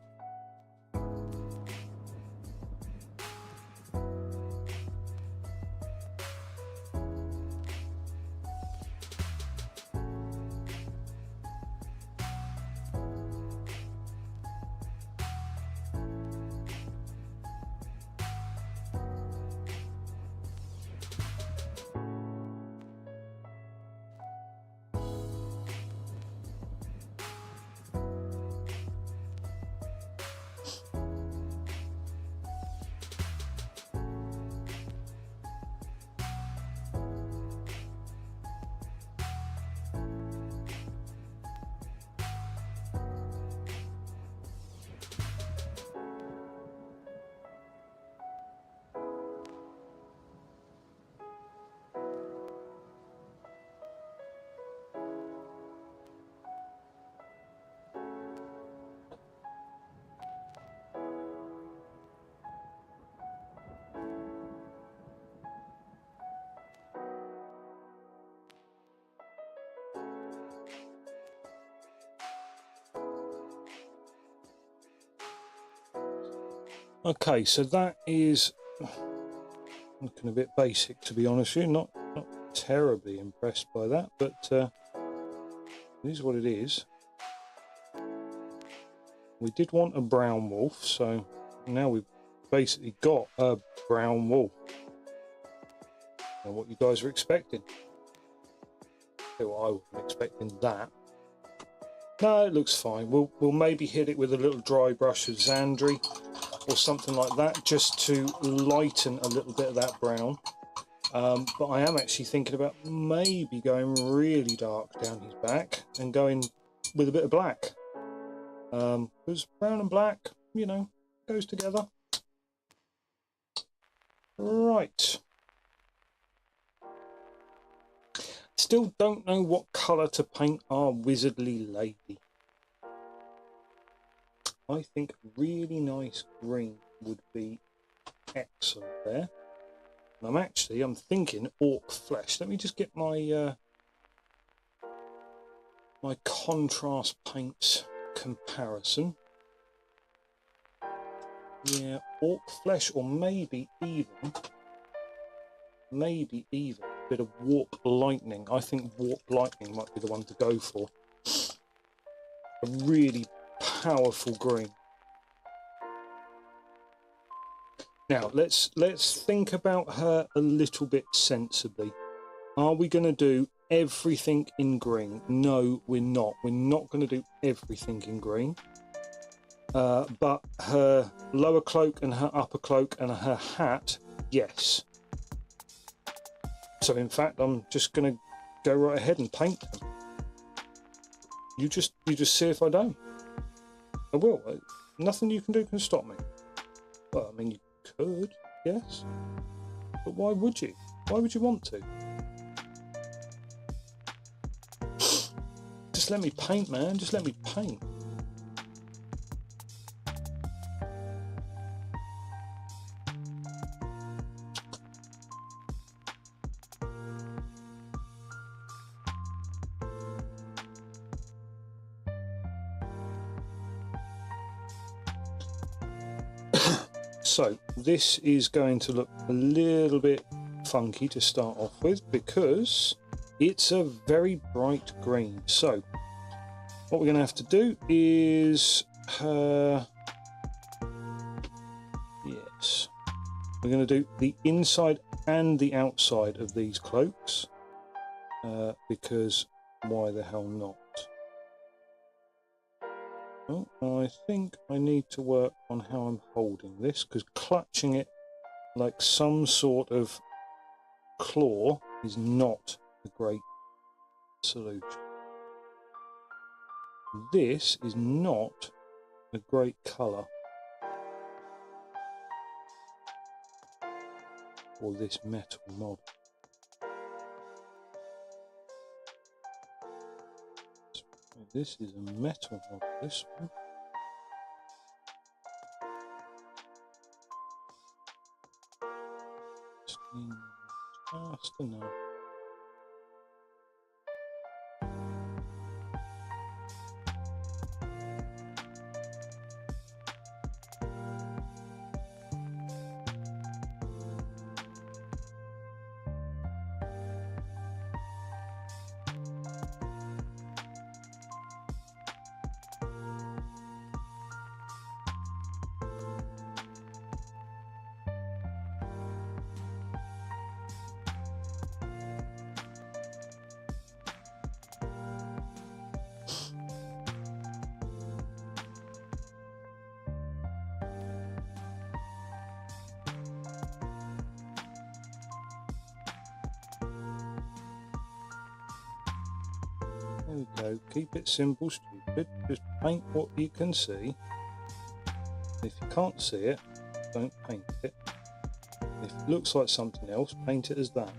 [SPEAKER 1] Okay, so that is looking a bit basic, to be honest with you. Not terribly impressed by that, but it is what it is. We did want a brown wolf, so now we've basically got a brown wolf. And what you guys are expecting. Well, I wasn't expecting that. No, it looks fine. We'll maybe hit it with a little dry brush of Zandri or something like that, just to lighten a little bit of that brown. But I am actually thinking about maybe going really dark down his back and going with a bit of black. Because brown and black, you know, goes together. Right. Still don't know what colour to paint our wizardly lady. I think really nice green would be excellent there. And I'm thinking orc flesh. Let me just get my my contrast paints comparison. Yeah, orc flesh, or maybe even a bit of warp lightning. I think warp lightning might be the one to go for. A really powerful green. Now let's think about her a little bit sensibly. Are we going to do everything in green? No, we're not. We're not going to do everything in green. But her lower cloak and her upper cloak and her hat, yes. So in fact, I'm just going to go right ahead and paint them. You just see if I don't. I will. Nothing you can do can stop me. Well, I mean, you could, yes. But why would you? Why would you want to? Just let me paint, man. Just let me paint. So this is going to look a little bit funky to start off with because it's a very bright green. So what we're going to have to do is yes, we're going to do the inside and the outside of these cloaks because why the hell not? Well, I think I need to work on how I'm holding this, because clutching it like some sort of claw is not a great solution. This is not a great colour for this metal model. This is a metal model, this one. Just enough. There we go. Keep it simple, stupid. Just paint what you can see. If you can't see it, don't paint it. If it looks like something else, paint it as that.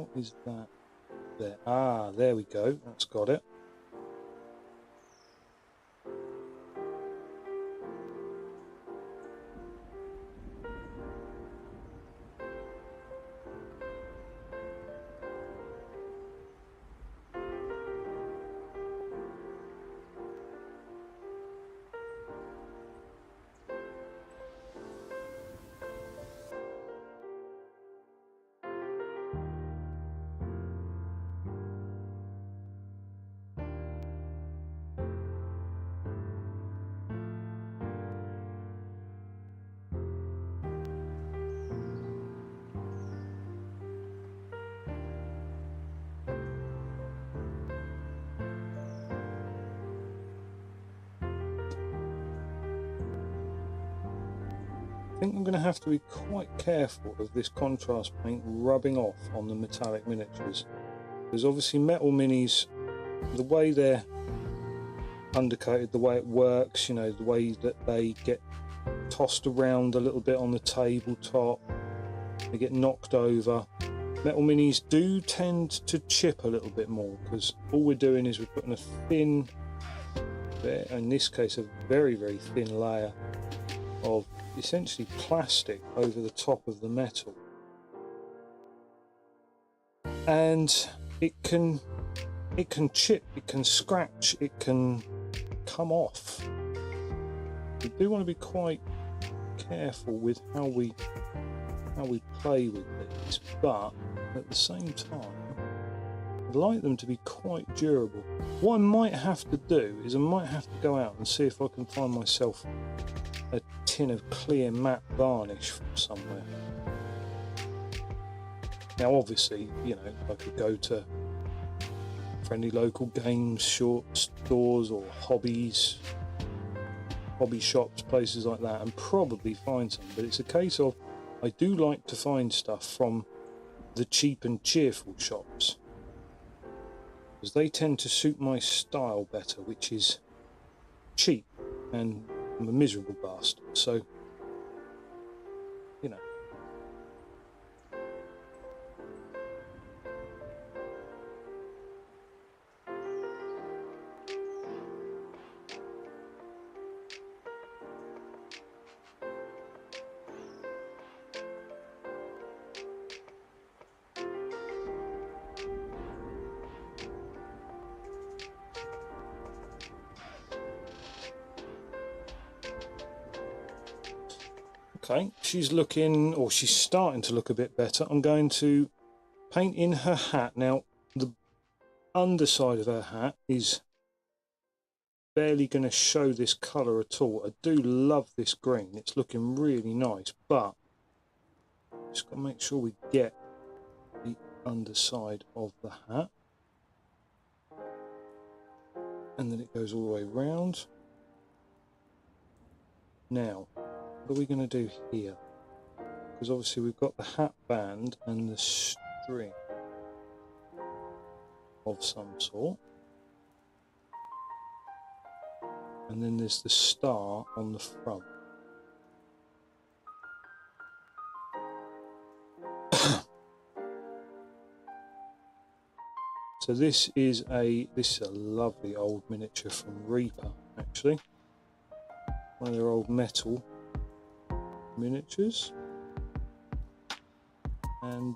[SPEAKER 1] how is that there? Ah, there we go. That's got it. I think I'm going to have to be quite careful of this contrast paint rubbing off on the metallic miniatures, because obviously metal minis, the way they're undercoated, the way it works, you know, the way that they get tossed around a little bit on the tabletop, they get knocked over. Metal minis do tend to chip a little bit more, because all we're doing is we're putting a thin, in this case a very thin layer of essentially plastic over the top of the metal, and it can chip, it can scratch, it can come off. We do want to be quite careful with how we play with these, but at the same time I'd like them to be quite durable. What I might have to do is I might have to go out and see if I can find myself a tin of clear matte varnish from somewhere. Now obviously, you know, I could go to friendly local games stores or hobby shops, places like that, and probably find some, but it's a case of I do like to find stuff from the cheap and cheerful shops, because they tend to suit my style better, which is cheap, and I'm a miserable bastard, so you know. Okay, she's looking, or she's starting to look a bit better. I'm going to paint in her hat. Now, the underside of her hat is barely going to show this colour at all. I do love this green. It's looking really nice, but just got to make sure we get the underside of the hat. And then it goes all the way round. Now, what are we going to do here? Because obviously we've got the hat band and the string of some sort, and then there's the star on the front. So this is a lovely old miniature from Reaper, actually, one of their old metal miniatures, and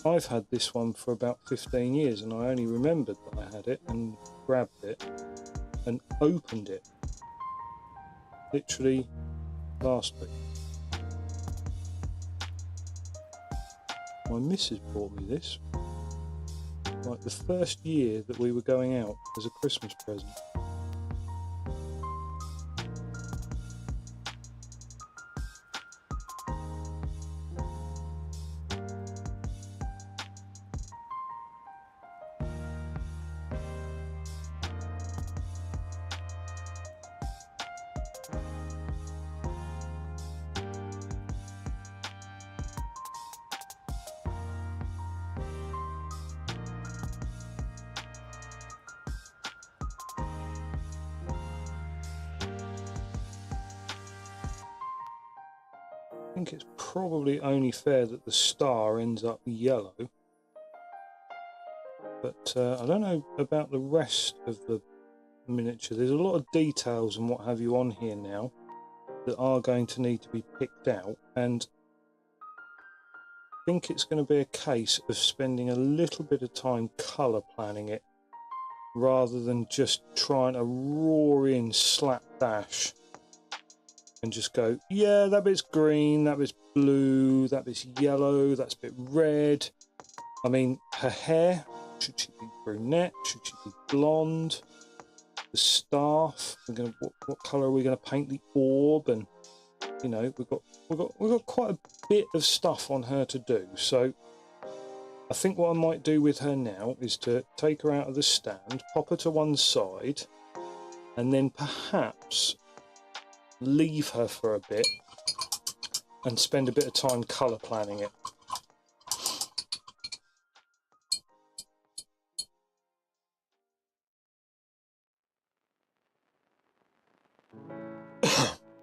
[SPEAKER 1] I've had this one for about 15 years, and I only remembered that I had it and grabbed it and opened it literally last week. My missus bought me this like the first year that we were going out as a Christmas present. I think it's probably only fair that the star ends up yellow. But I don't know about the rest of the miniature. There's a lot of details and what have you on here now that are going to need to be picked out, and I think it's going to be a case of spending a little bit of time colour planning it rather than just trying to roar in slapdash and just go, yeah, that bit's green, that bit's blue, that bit's yellow, that's a bit red. I mean, her hair, should she be brunette, should she be blonde? The staff, what colour are we going to paint the orb? And you know, we've got quite a bit of stuff on her to do. So I think what I might do with her now is to take her out of the stand, pop her to one side, and then perhaps leave her for a bit and spend a bit of time colour planning it.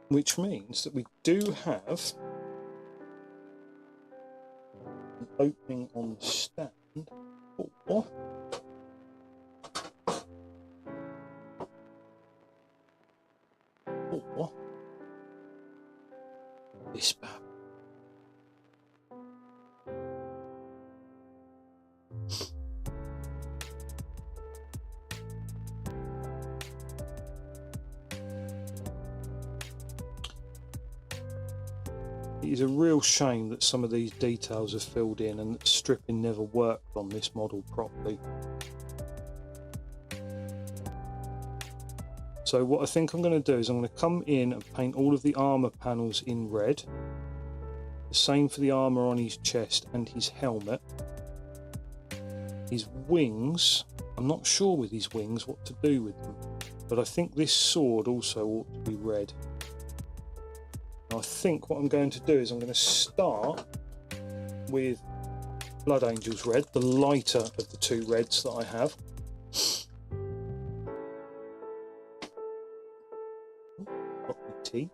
[SPEAKER 1] Which means that we do have an opening on the stand for this bad. It is a real shame that some of these details are filled in and that stripping never worked on this model properly. So what I think I'm going to do is I'm going to come in and paint all of the armour panels in red. The same for the armour on his chest and his helmet. His wings, I'm not sure with his wings what to do with them, but I think this sword also ought to be red. I think what I'm going to do is I'm going to start with Blood Angels Red, the lighter of the two reds that I have. Got my tea.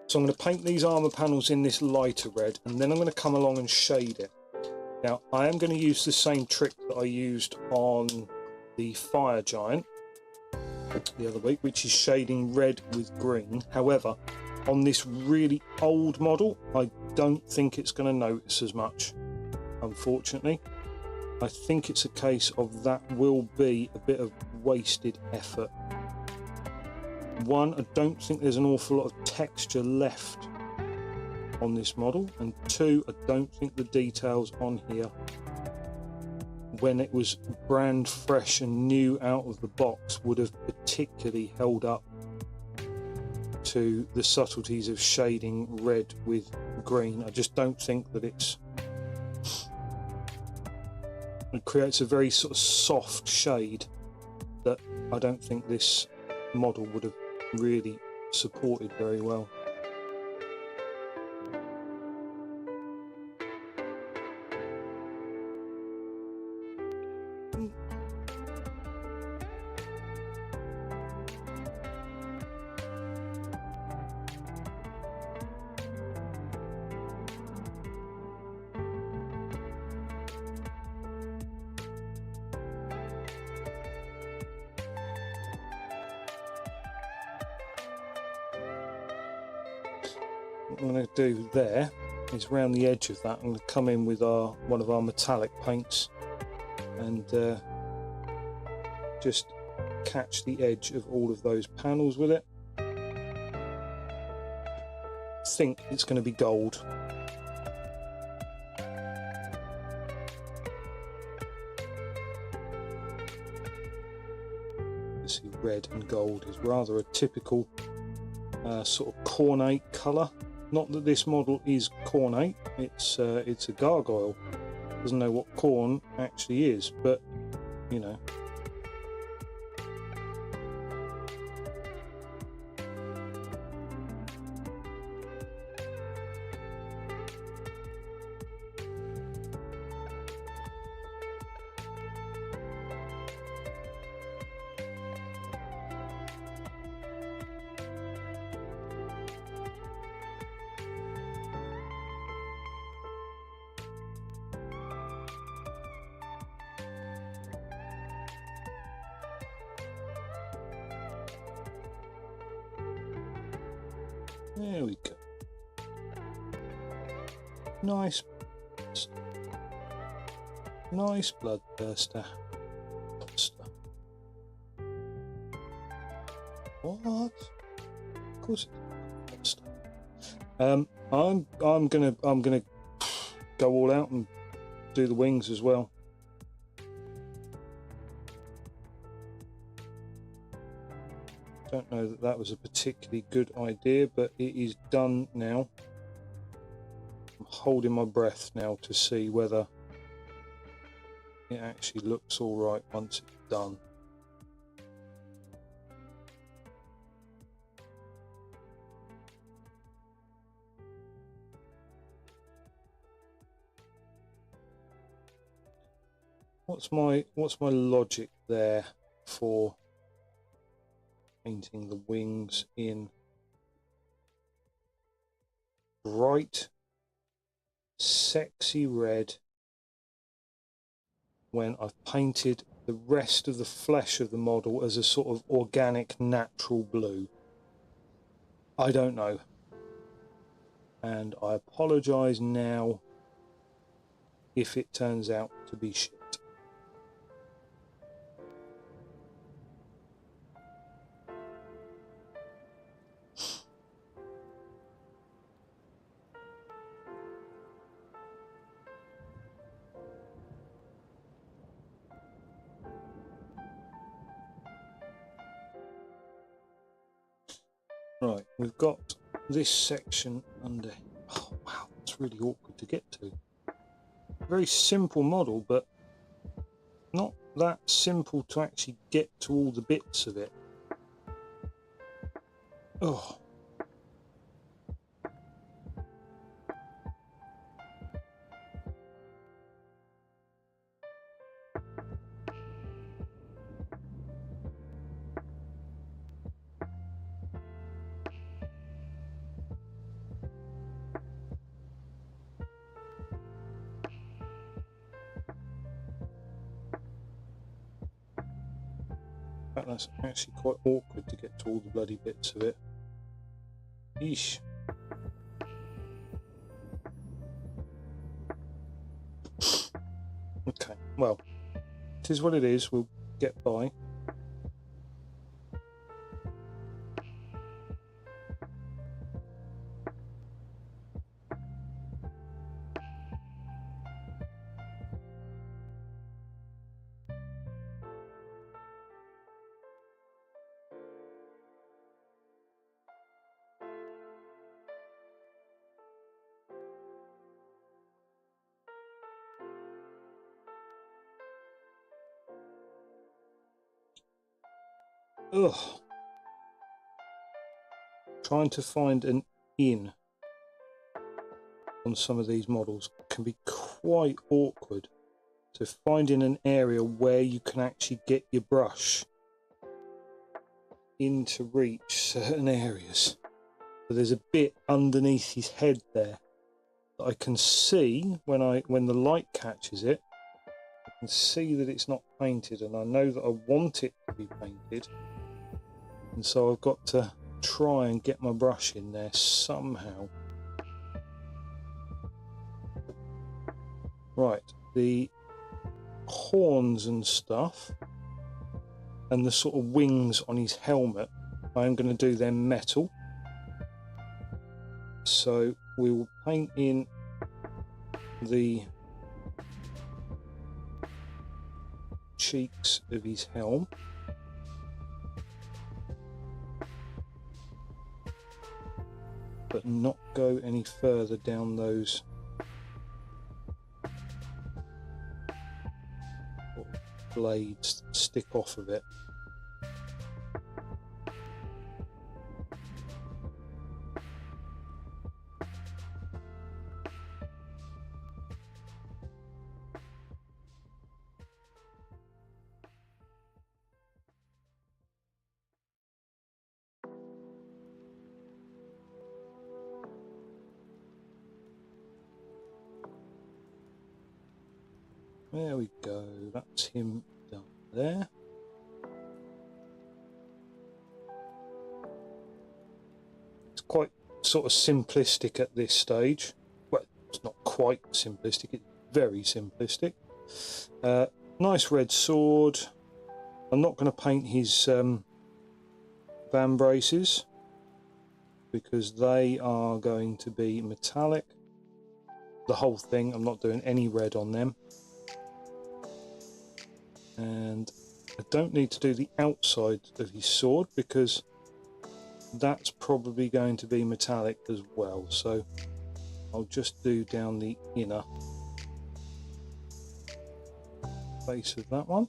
[SPEAKER 1] So I'm going to paint these armour panels in this lighter red, and then I'm going to come along and shade it. Now, I am going to use the same trick that I used on the Fire Giant the other week, which is shading red with green. However, on this really old model, I don't think it's going to notice as much, unfortunately. I think it's a case of that will be a bit of wasted effort. One, I don't think there's an awful lot of texture left on this model, and two, I don't think the details on here when it was brand fresh and new out of the box would have particularly held up to the subtleties of shading red with green. I just don't think that it creates a very sort of soft shade that I don't think this model would have really supported very well. What I'm going to do there is round the edge of that I'm going to come in with one of our metallic paints and just catch the edge of all of those panels with it. I think it's going to be gold. You see, red and gold is rather a typical sort of cornate colour. Not that this model is cornate, it's a gargoyle. Doesn't know what corn actually is, but you know. There we go. Nice. Nice bloodthirster. What? Of course it's I'm gonna go all out and do the wings as well. Don't know that that was a particularly good idea, but it is done now. I'm holding my breath now to see whether it actually looks all right once it's done. What's my logic there for painting the wings in bright, sexy red when I've painted the rest of the flesh of the model as a sort of organic, natural blue? I don't know. And I apologise now if it turns out to be shit. Right, we've got this section under. Oh wow, that's really awkward to get to. Very simple model, but not that simple to actually get to all the bits of it. Oh. That's actually quite awkward to get to all the bloody bits of it. Yeesh. Okay, well, it is what it is. We'll get by. Ugh. Trying to find an in on some of these models can be quite awkward. So finding an area where you can actually get your brush in to reach certain areas. So there's a bit underneath his head there that I can see when the light catches it. I can see that it's not painted, and I know that I want it to be painted. And so I've got to try and get my brush in there somehow. Right, the horns and stuff and the sort of wings on his helmet, I am going to do them metal. So we will paint in the cheeks of his helm. But not go any further down those blades that stick off of it. There we go, that's him down there. It's quite sort of simplistic at this stage. Well, it's not quite simplistic, it's very simplistic. Nice red sword. I'm not going to paint his van braces because they are going to be metallic. The whole thing, I'm not doing any red on them. And I don't need to do the outside of his sword because that's probably going to be metallic as well. So I'll just do down the inner face of that one.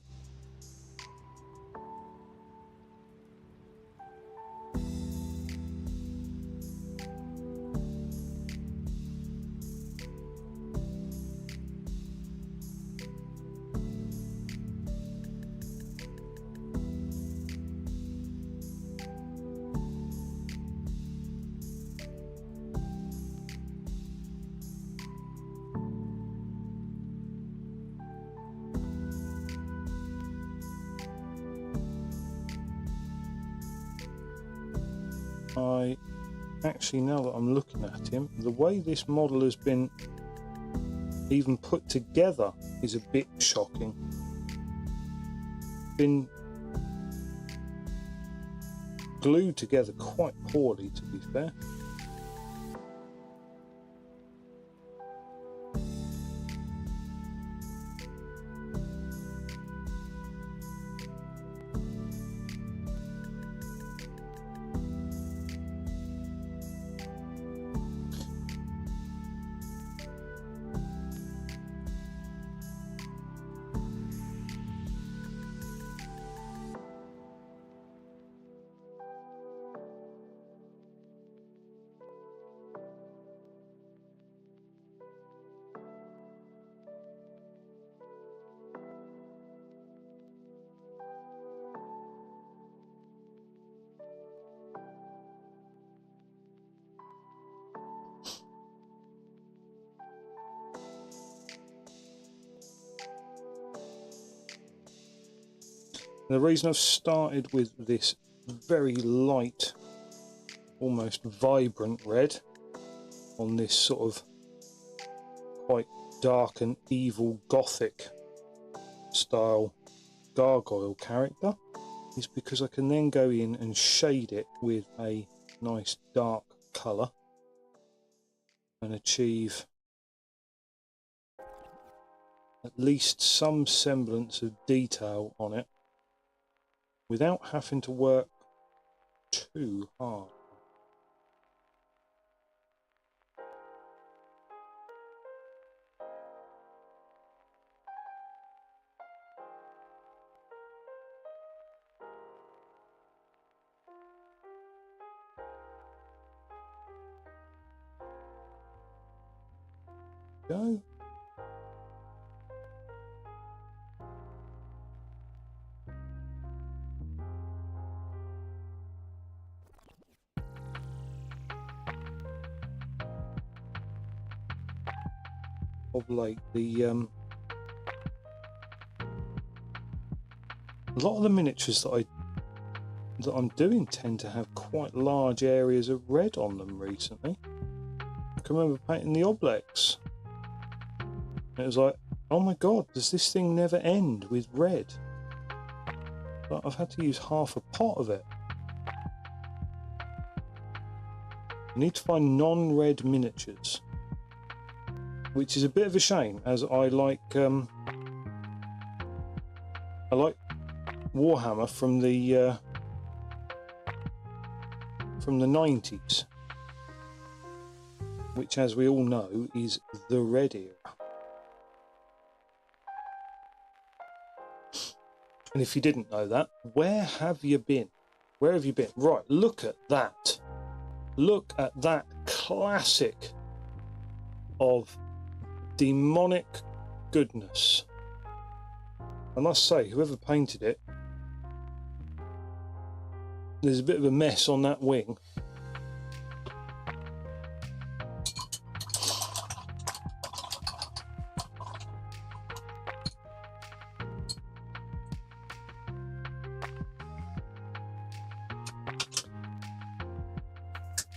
[SPEAKER 1] Actually, now that I'm looking at him, the way this model has been even put together is a bit shocking. Been glued together quite poorly, to be fair. The reason I've started with this very light, almost vibrant red on this sort of quite dark and evil gothic style gargoyle character is because I can then go in and shade it with a nice dark colour and achieve at least some semblance of detail on it without having to work too hard. Go. Of late, a lot of the miniatures that I'm doing tend to have quite large areas of red on them recently. I can remember painting the Oblex. It was like, oh my god, does this thing never end with red? But I've had to use half a pot of it. I need to find non-red miniatures, which is a bit of a shame, as I like Warhammer from the 90s, which, as we all know, is the Red era. And if you didn't know that, where have you been? Where have you been? Right, look at that. Look at that classic of demonic goodness. I must say, whoever painted it, there's a bit of a mess on that wing.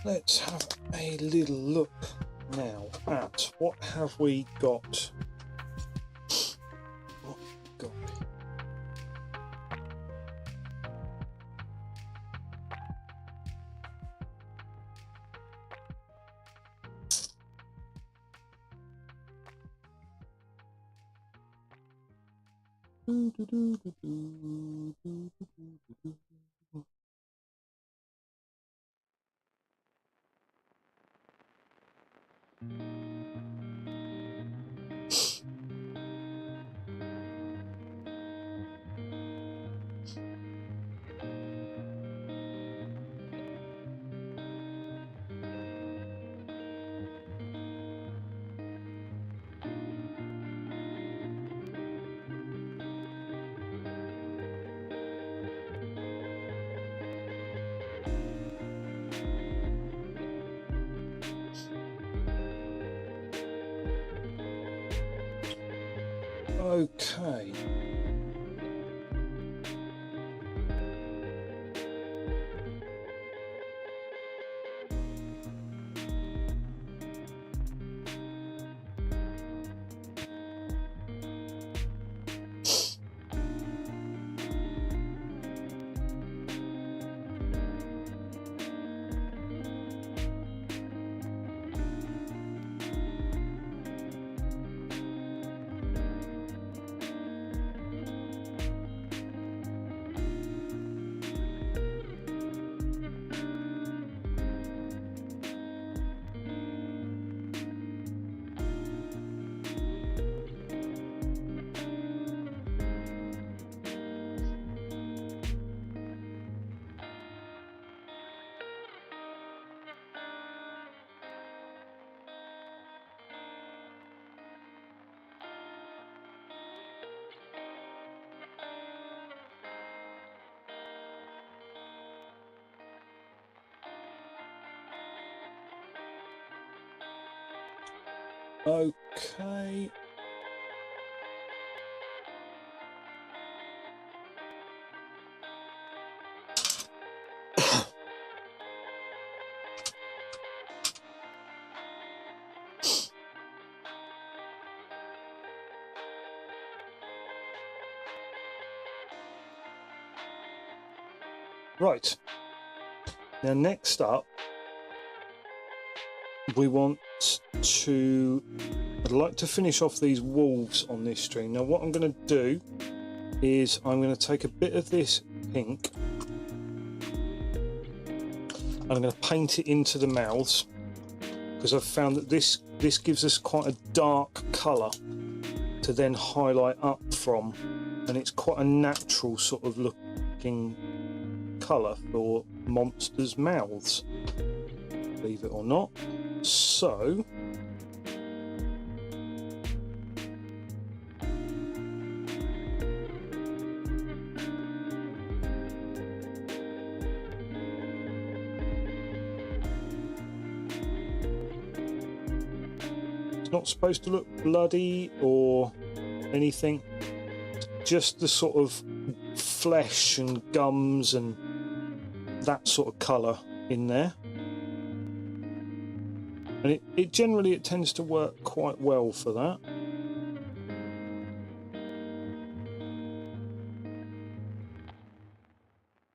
[SPEAKER 1] let's have a little look now at what have we got. What have we got? Okay. Okay. Right. Now, next up, we want to, I'd like to finish off these wolves on this string. Now, what I'm going to do is I'm going to take a bit of this pink and I'm going to paint it into the mouths, because I've found that this gives us quite a dark colour to then highlight up from, and it's quite a natural sort of looking colour for monsters' mouths, believe it or not. So it's not supposed to look bloody or anything, just the sort of flesh and gums and that sort of colour in there, and it generally tends to work quite well for that.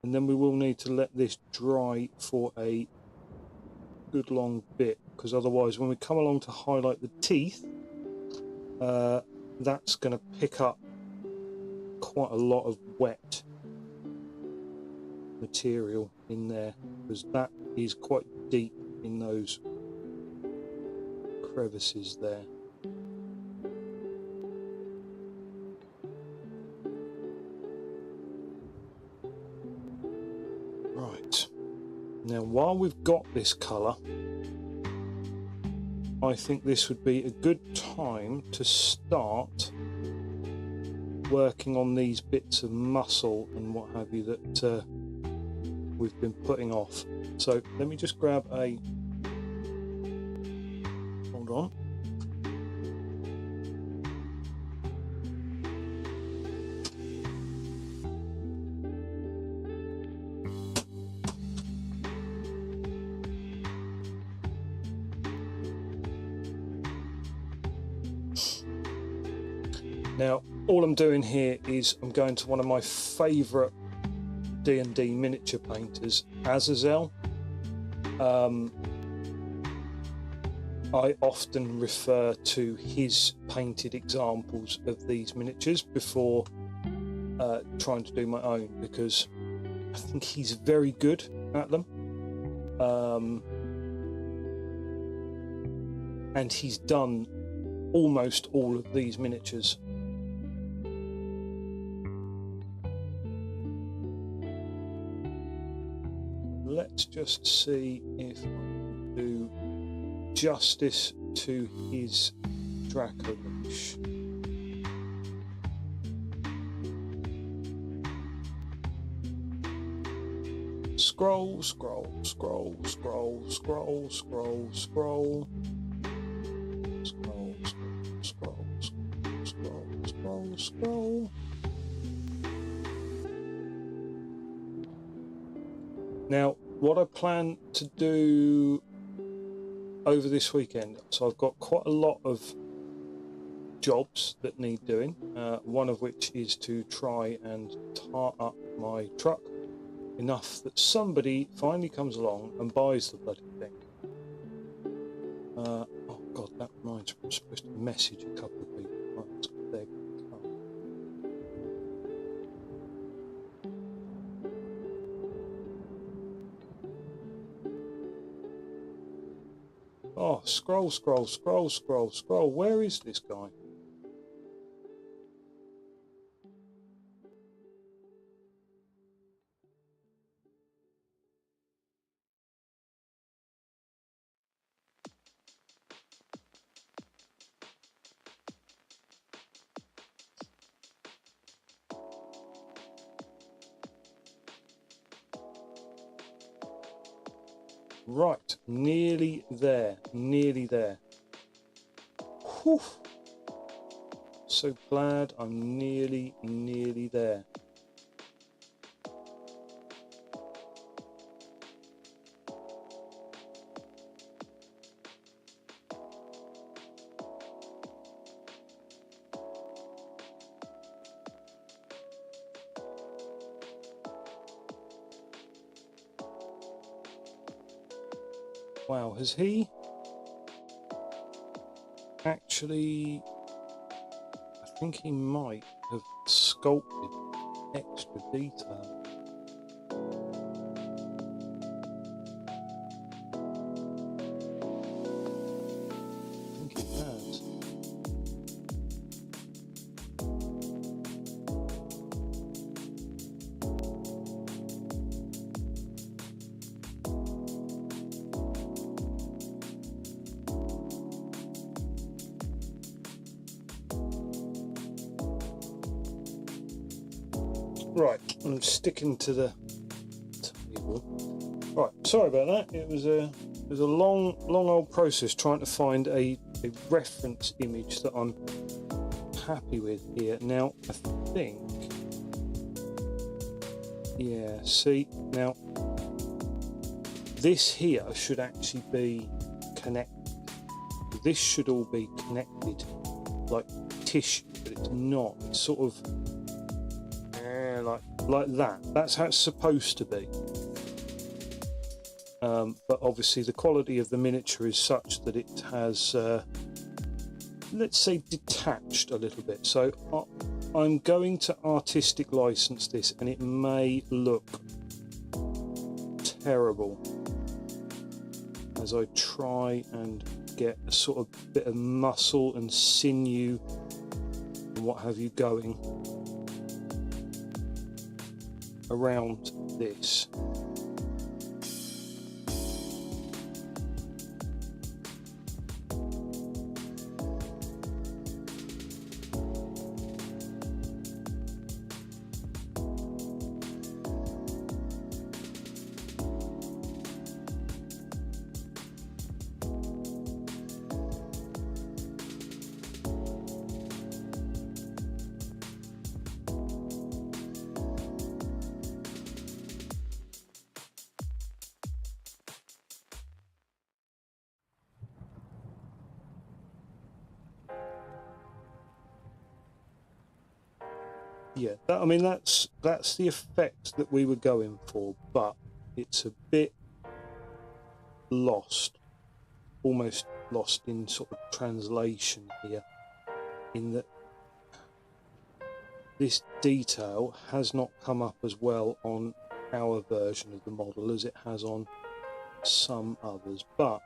[SPEAKER 1] And then we will need to let this dry for a good long bit, because otherwise when we come along to highlight the teeth, that's going to pick up quite a lot of wet material in there, because that is quite deep in those crevices there. Right, now while we've got this colour, I think this would be a good time to start working on these bits of muscle and what have you that we've been putting off. So let me just grab a, hold on. Now, all I'm doing here is I'm going to one of my favourite D&D miniature painters, Azazel. I often refer to his painted examples of these miniatures before trying to do my own, because I think he's very good at them. And he's done almost all of these miniatures. Let's just see if I can do justice to his Dracolich. Scroll, scroll, scroll, scroll, scroll, scroll, scroll. Scroll, scroll, scroll, scroll, scroll, scroll. Now, what I plan to do over this weekend, so I've got quite a lot of jobs that need doing, one of which is to try and tar up my truck enough that somebody finally comes along and buys the bloody thing. Oh god, that reminds me, I'm supposed to message a couple of people. Right, there we go. Oh, scroll, scroll, scroll, scroll, scroll. Where is this guy? Right, nearly there, nearly there. Whew. So glad I'm nearly there. Wow, has he actually, I think he might have sculpted extra detail. I think he has. Right, I'm sticking to the table. Right, sorry about that. It was a long old process trying to find a reference image that I'm happy with here. Now, I think, yeah, see, now, this here should actually be connected. This should all be connected, like tissue, but it's not. It's sort of like that. That's how it's supposed to be. But obviously the quality of the miniature is such that it has, let's say, detached a little bit. So I'm going to artistic license this, and it may look terrible as I try and get a sort of bit of muscle and sinew and what have you going around this. yeah, I mean that's the effect that we were going for, but it's a bit lost, almost lost in sort of translation here, in that this detail has not come up as well on our version of the model as it has on some others. But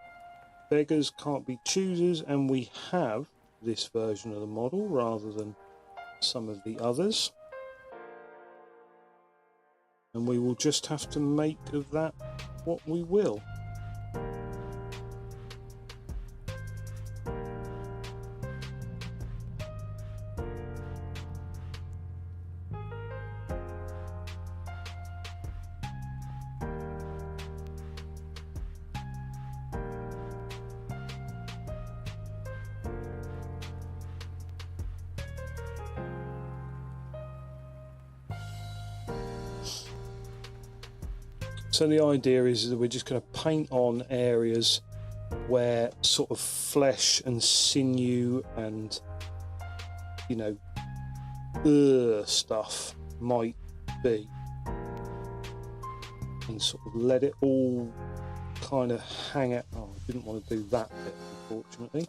[SPEAKER 1] beggars can't be choosers, and we have this version of the model rather than some of the others, and we will just have to make of that what we will. So the idea is that we're just going to paint on areas where sort of flesh and sinew and, you know, stuff might be, and sort of let it all kind of hang out. Oh, I didn't want to do that bit, unfortunately.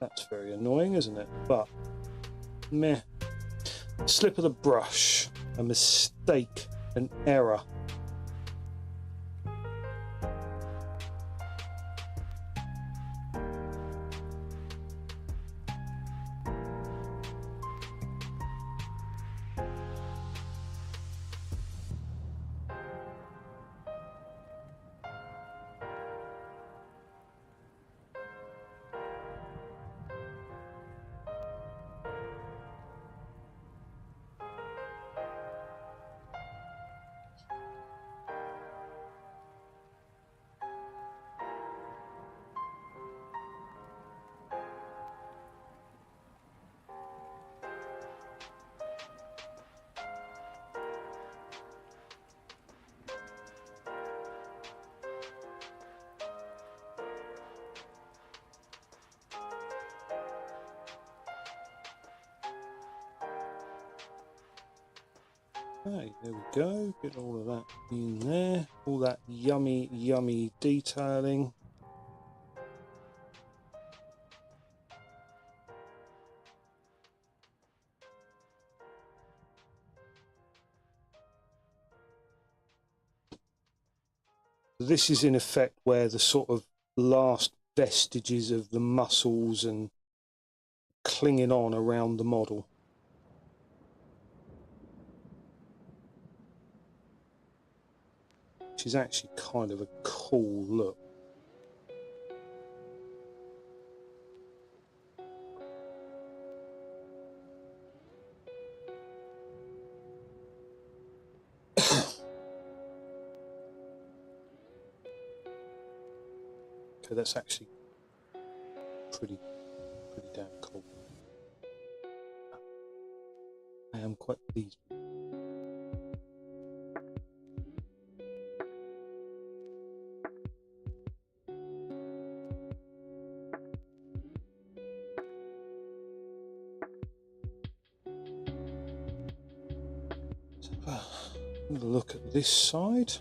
[SPEAKER 1] That's very annoying, isn't it? But meh. Slip of the brush, a mistake, an error. Okay, there we go. Get all of that in there. All that yummy, yummy detailing. This is in effect where the sort of last vestiges of the muscles and clinging on around the model. Which is actually kind of a cool look. Okay, that's actually pretty damn cool. I am quite pleased. So, have a look at this side.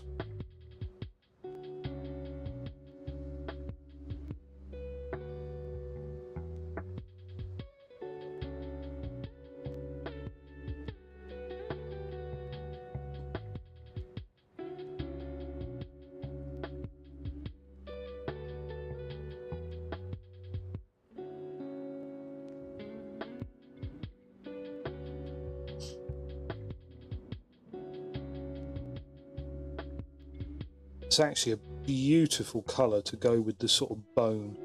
[SPEAKER 1] It's actually a beautiful colour to go with the sort of bone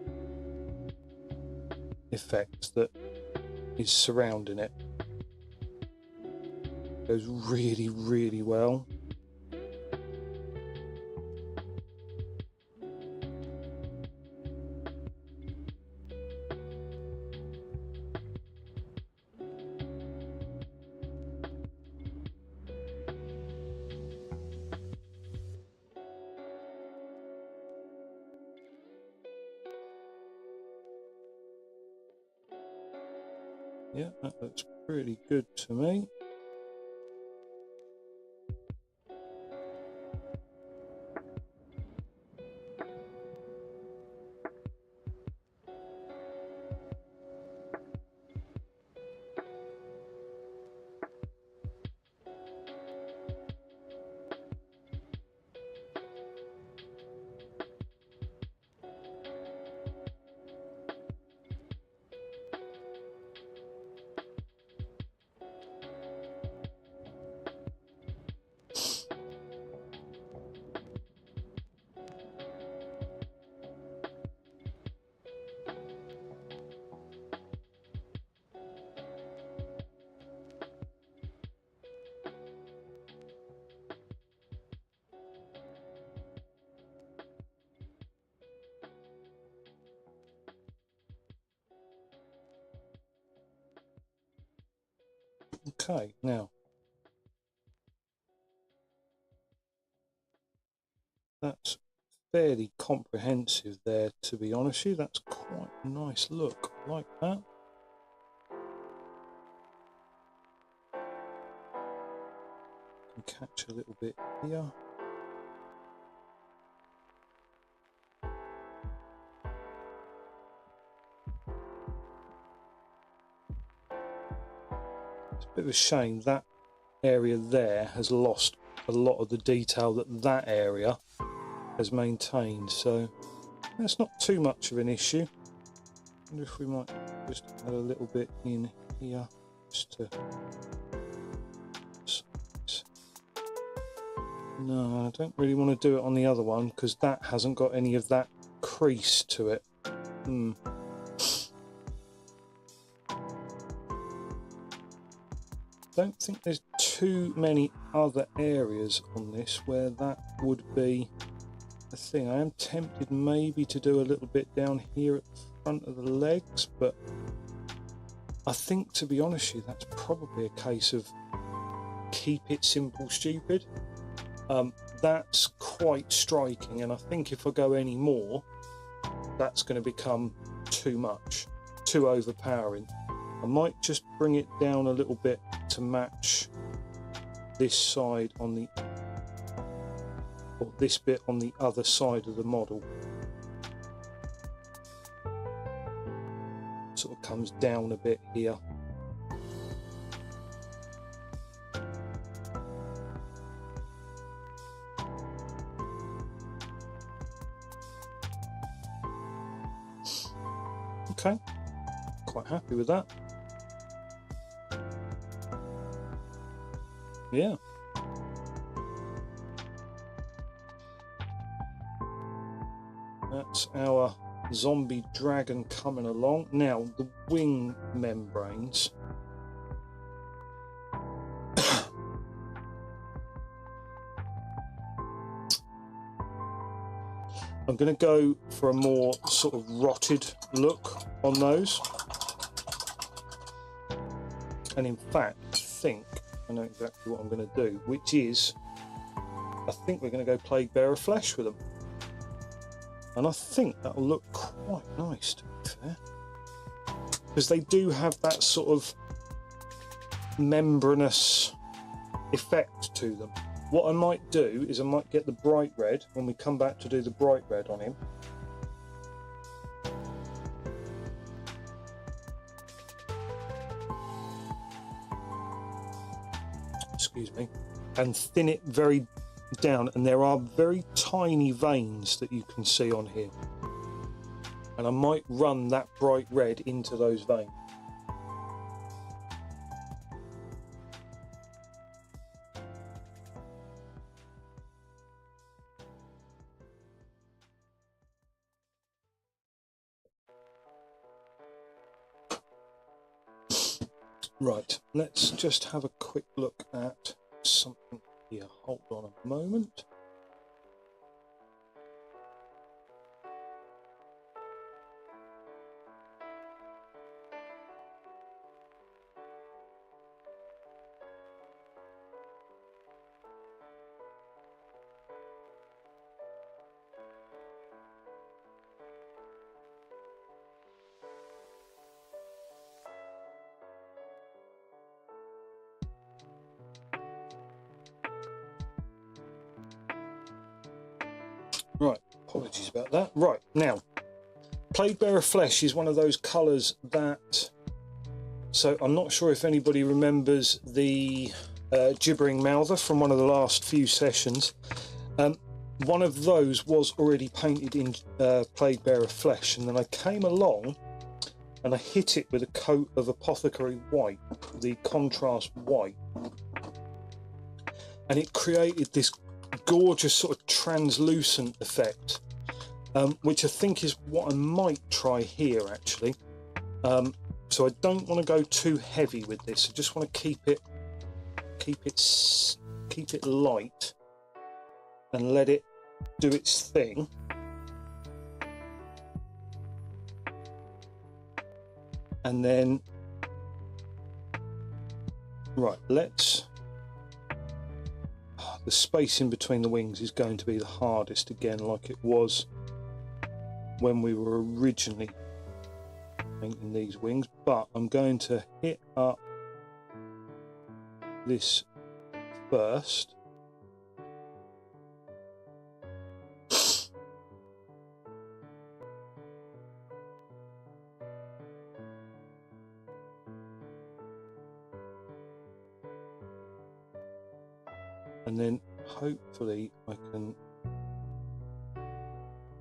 [SPEAKER 1] effect that is surrounding it. Goes really, really well. Yeah, that looks pretty good to me. Okay, now that's fairly comprehensive there, to be honest with you. That's quite a nice look. I like that. Can catch a little bit here. It's a bit of a shame that area there has lost a lot of the detail that that area has maintained, so that's not too much of an issue. I wonder if we might just add a little bit in here just to... No, I don't really want to do it on the other one because that hasn't got any of that crease to it. Don't think there's too many other areas on this where that would be a thing. I am tempted maybe to do a little bit down here at the front of the legs, but I think, to be honest with you, that's probably a case of keep it simple, stupid. That's quite striking, and I think if I go any more, that's going to become too much, too overpowering. I might just bring it down a little bit to match this side on the, or this bit on the other side of the model. Sort of comes down a bit here. Okay, quite happy with that. Yeah. That's our zombie dragon coming along. Now, the wing membranes. I'm going to go for a more sort of rotted look on those. And in fact, I think I know exactly what I'm going to do, which is, I think we're going to go Plaguebearer Flesh with them. And I think that'll look quite nice, to be fair. Because they do have that sort of membranous effect to them. What I might do is I might get the bright red when we come back to do the bright red on him. Excuse me. And thin it very down, and there are very tiny veins that you can see on here. And I might run that bright red into those veins. Right, let's just have a quick look at something here. Hold on a moment. Right, apologies about that. Right, now, Plaguebearer Flesh is one of those colours that... So I'm not sure if anybody remembers the Gibbering Mouther from one of the last few sessions. One of those was already painted in Plaguebearer Flesh, and then I came along and I hit it with a coat of Apothecary White, the contrast white. And it created this gorgeous sort of translucent effect, which I think is what I might try here actually. So I don't want to go too heavy with this. I just want to keep it light and let it do its thing. And then Right, let's... The space in between the wings is going to be the hardest again, like it was when we were originally painting these wings, but I'm going to hit up this first. And then hopefully I can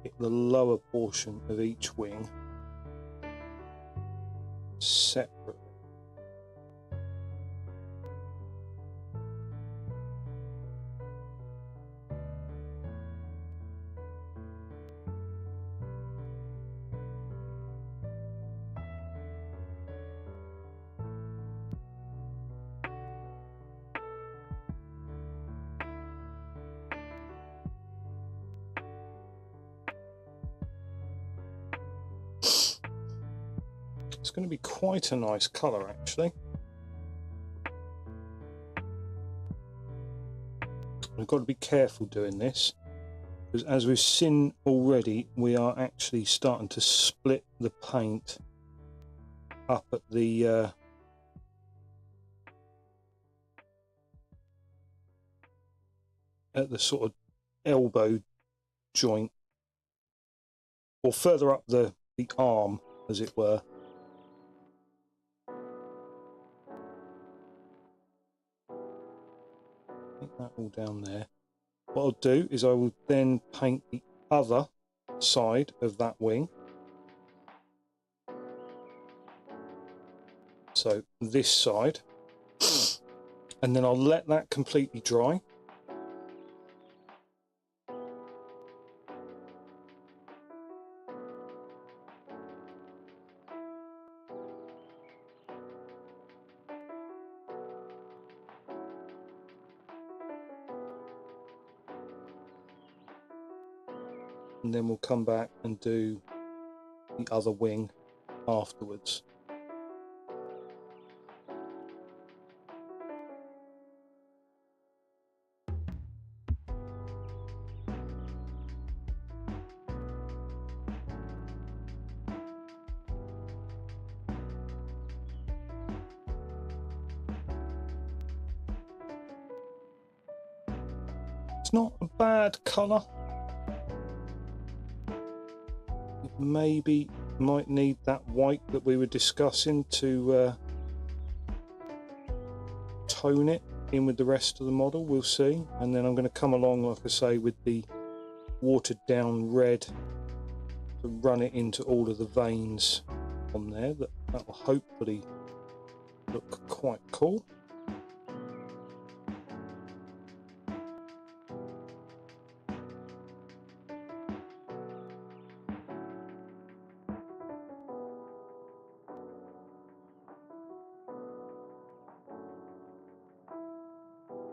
[SPEAKER 1] hit the lower portion of each wing separately. It's going to be quite a nice colour actually. We've got to be careful doing this, because as we've seen already, we are actually starting to split the paint up at the sort of elbow joint, or further up the arm, as it were. That all down there. What I'll do is I will then paint the other side of that wing. So this side, and then I'll let that completely dry. And then we'll come back and do the other wing afterwards. It's not a bad colour. Maybe might need that white that we were discussing to tone it in with the rest of the model. We'll see. And then I'm going to come along, like I say, with the watered down red to run it into all of the veins on there. That will hopefully look quite cool.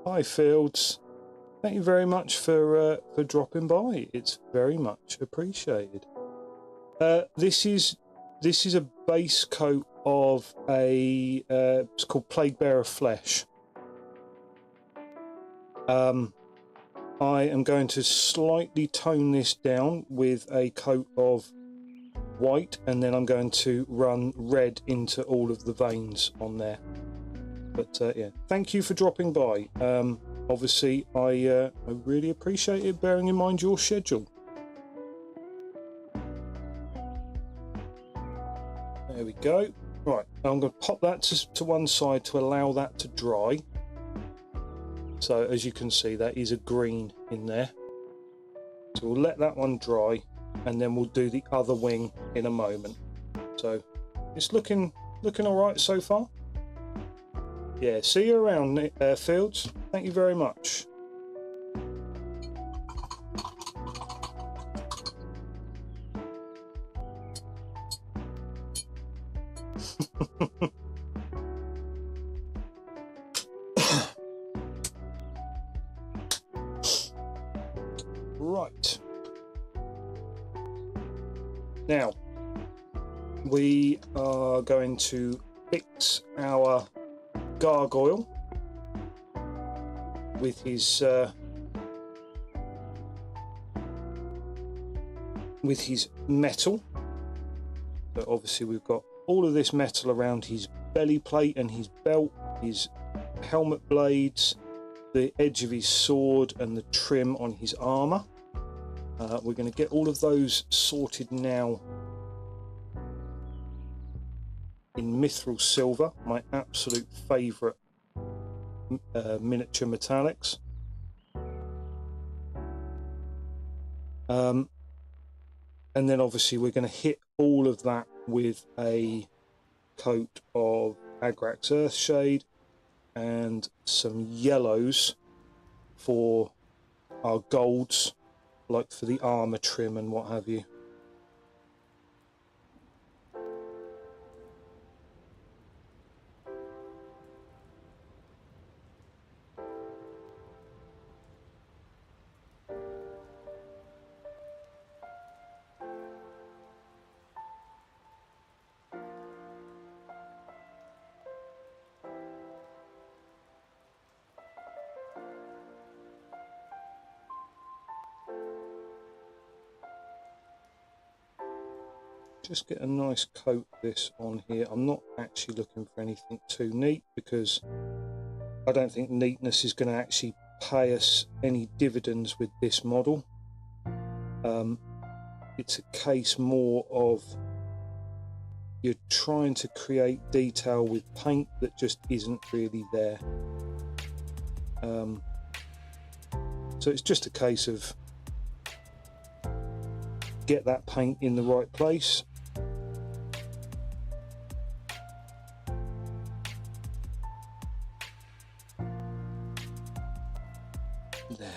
[SPEAKER 1] Hi Fields, thank you very much for dropping by. It's very much appreciated. This is a base coat of a it's called Plaguebearer Flesh. I am going to slightly tone this down with a coat of white, and then I'm going to run red into all of the veins on there. But yeah, thank you for dropping by. Obviously, I really appreciate it, bearing in mind your schedule. There we go. Right, I'm going to pop that to one side to allow that to dry. So as you can see, that is a green in there. So we'll let that one dry, and then we'll do the other wing in a moment. So it's looking all right so far. Yeah, see you around, Fields. Thank you very much. Right. Now, we are going to fix our gargoyle with his metal. But obviously we've got all of this metal around his belly plate and his belt, his helmet blades, the edge of his sword and the trim on his armor. We're going to get all of those sorted now in mithril silver, my absolute favorite miniature metallics. And then obviously we're going to hit all of that with a coat of Agrax Earthshade and some yellows for our golds, like for the armor trim and what have you. Just get a nice coat of this on here. I'm not actually looking for anything too neat because I don't think neatness is going to actually pay us any dividends with this model. It's a case more of you're trying to create detail with paint that just isn't really there. So it's just a case of get that paint in the right place. There.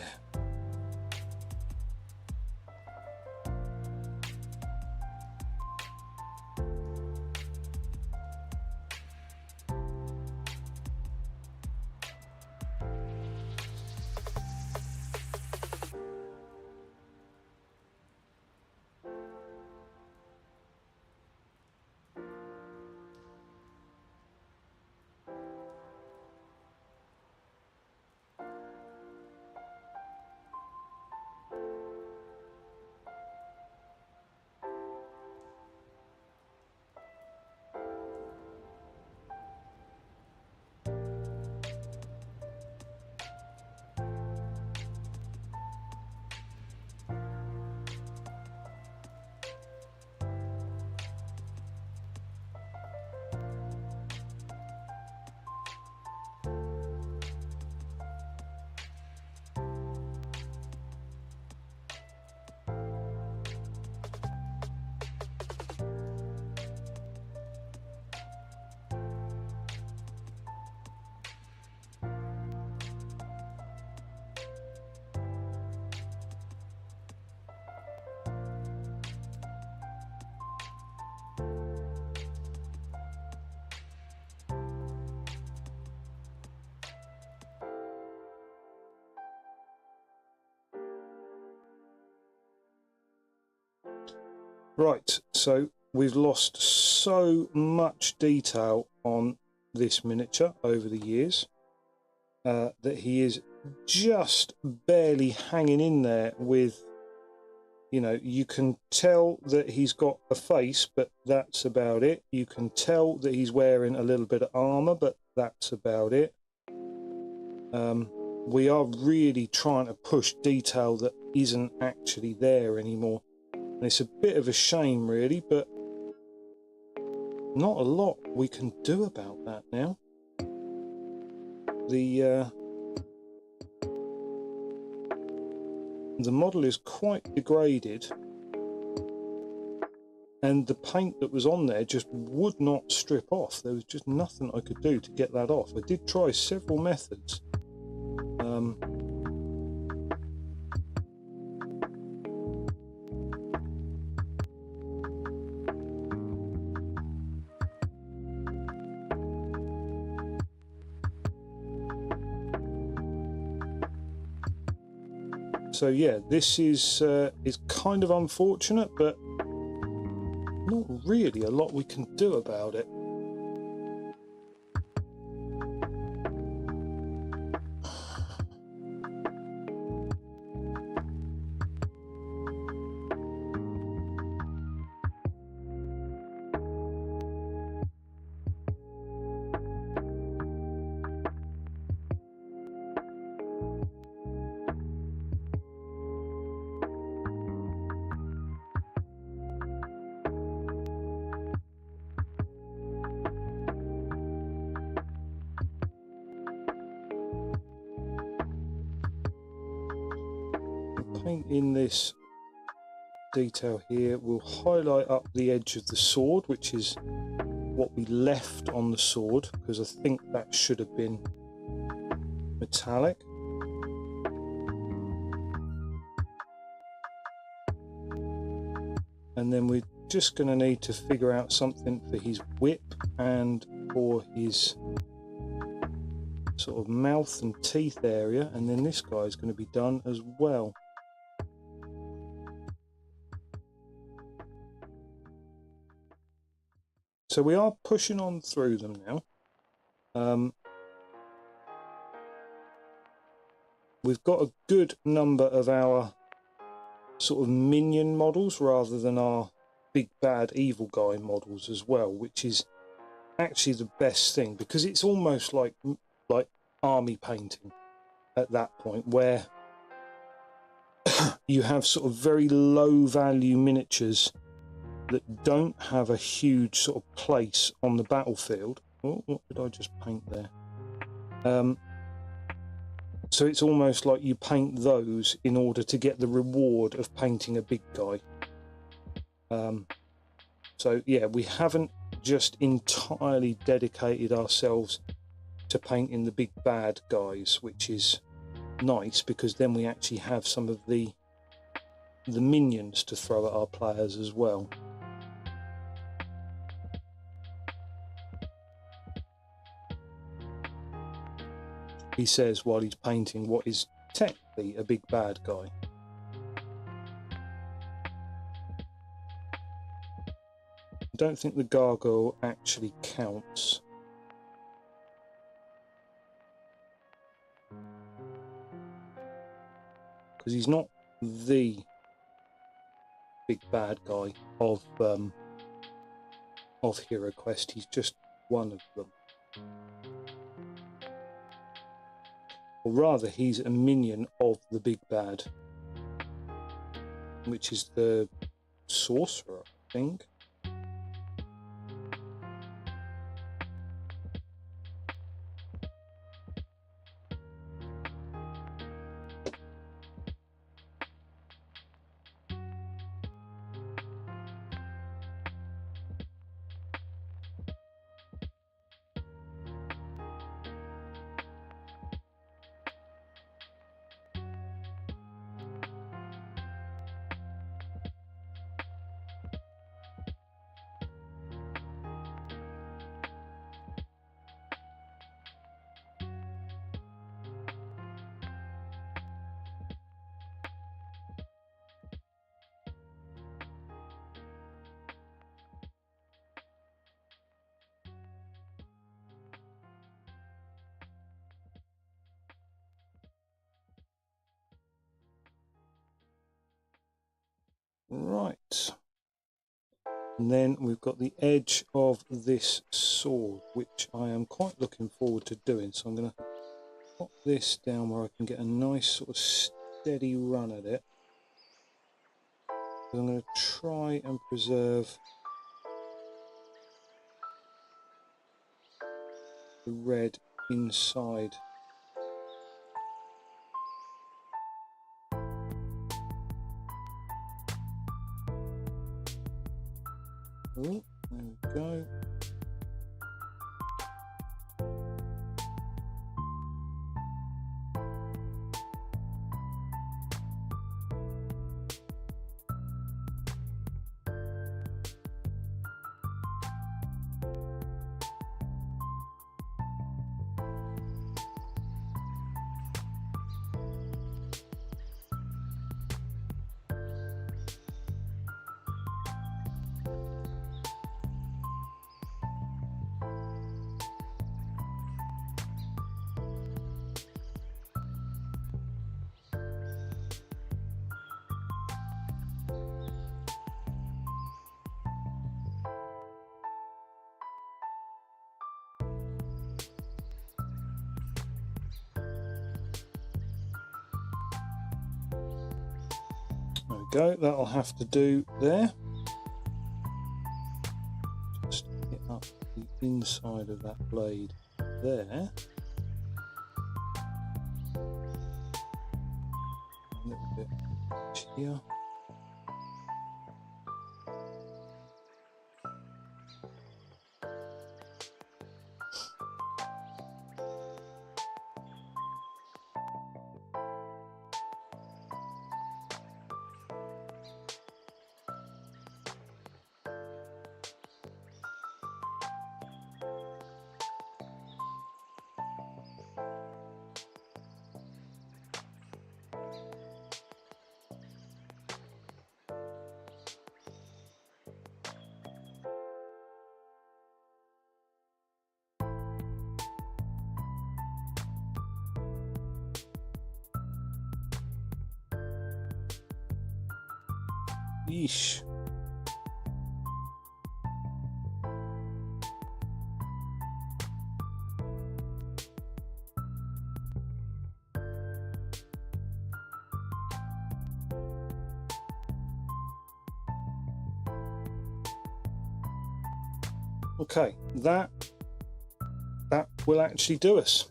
[SPEAKER 1] Right, so we've lost so much detail on this miniature over the years that he is just barely hanging in there with, you know, you can tell that he's got a face, but that's about it. You can tell that he's wearing a little bit of armor, but that's about it. We are really trying to push detail that isn't actually there anymore. And it's a bit of a shame, really, but not a lot we can do about that now. The model is quite degraded, and the paint that was on there just would not strip off. There was just nothing I could do to get that off. I did try several methods. So yeah, this is kind of unfortunate, but not really a lot we can do about it. paint in this detail here. We'll highlight up the edge of the sword, which is what we left on the sword, because I think that should have been metallic. And then we're just going to need to figure out something for his whip and for his sort of mouth and teeth area, and then this guy is going to be done as well. So we are pushing on through them now. We've got a good number of our sort of minion models rather than our big bad evil guy models as well, which is actually the best thing, because it's almost like army painting at that point, where you have sort of very low value miniatures that don't have a huge sort of place on the battlefield. Oh, what did I just paint there? So it's almost like you paint those in order to get the reward of painting a big guy. So yeah, we haven't just entirely dedicated ourselves to painting the big bad guys, which is nice, because then we actually have some of the minions to throw at our players as well. He says while he's painting what is technically a big bad guy. I don't think the gargoyle actually counts. Because he's not the big bad guy of Hero Quest, he's just one of them. Or rather, he's a minion of the big bad, which is the sorcerer, I think. Right, and then we've got the edge of this sword, which I am quite looking forward to doing. So I'm going to pop this down where I can get a nice sort of steady run at it. I'm going to try and preserve the red inside. Oh, there we go. There we go, that'll have to do there. Just get up the inside of that blade there. A little bit here. Yeesh. Okay, that will actually do us.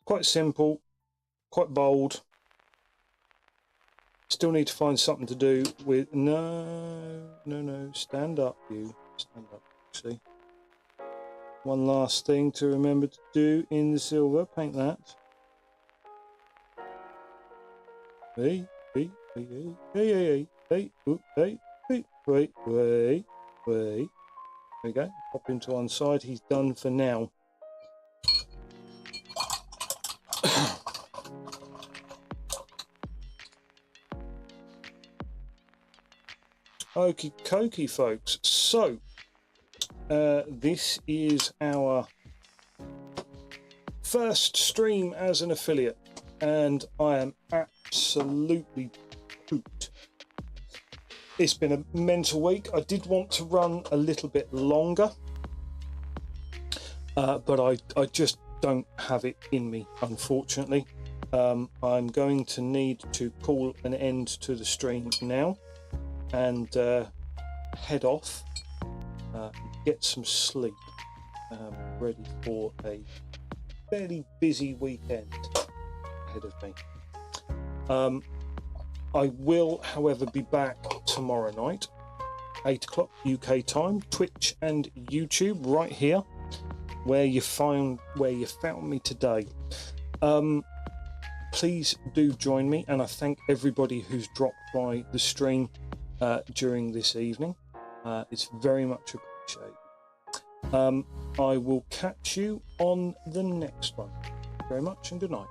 [SPEAKER 1] Quite simple, quite bold. Still need to find something to do with... No, stand up, you. Stand up, actually. One last thing to remember to do in the silver. Paint that. Hey. Wait. There we go. Pop him to one side. He's done for now. Okie dokie, folks. So, this is our first stream as an affiliate, and I am absolutely pooped. It's been a mental week. I did want to run a little bit longer, but I just don't have it in me, unfortunately. I'm going to need to call an end to the stream now and head off, get some sleep, ready for a fairly busy weekend ahead of me. I will, however, be back tomorrow night, 8 o'clock UK time, Twitch and YouTube, right here, where you found me today. Please do join me, and I thank everybody who's dropped by the stream during this evening. It's very much appreciated. I will catch you on the next one. Thank you very much, and good night.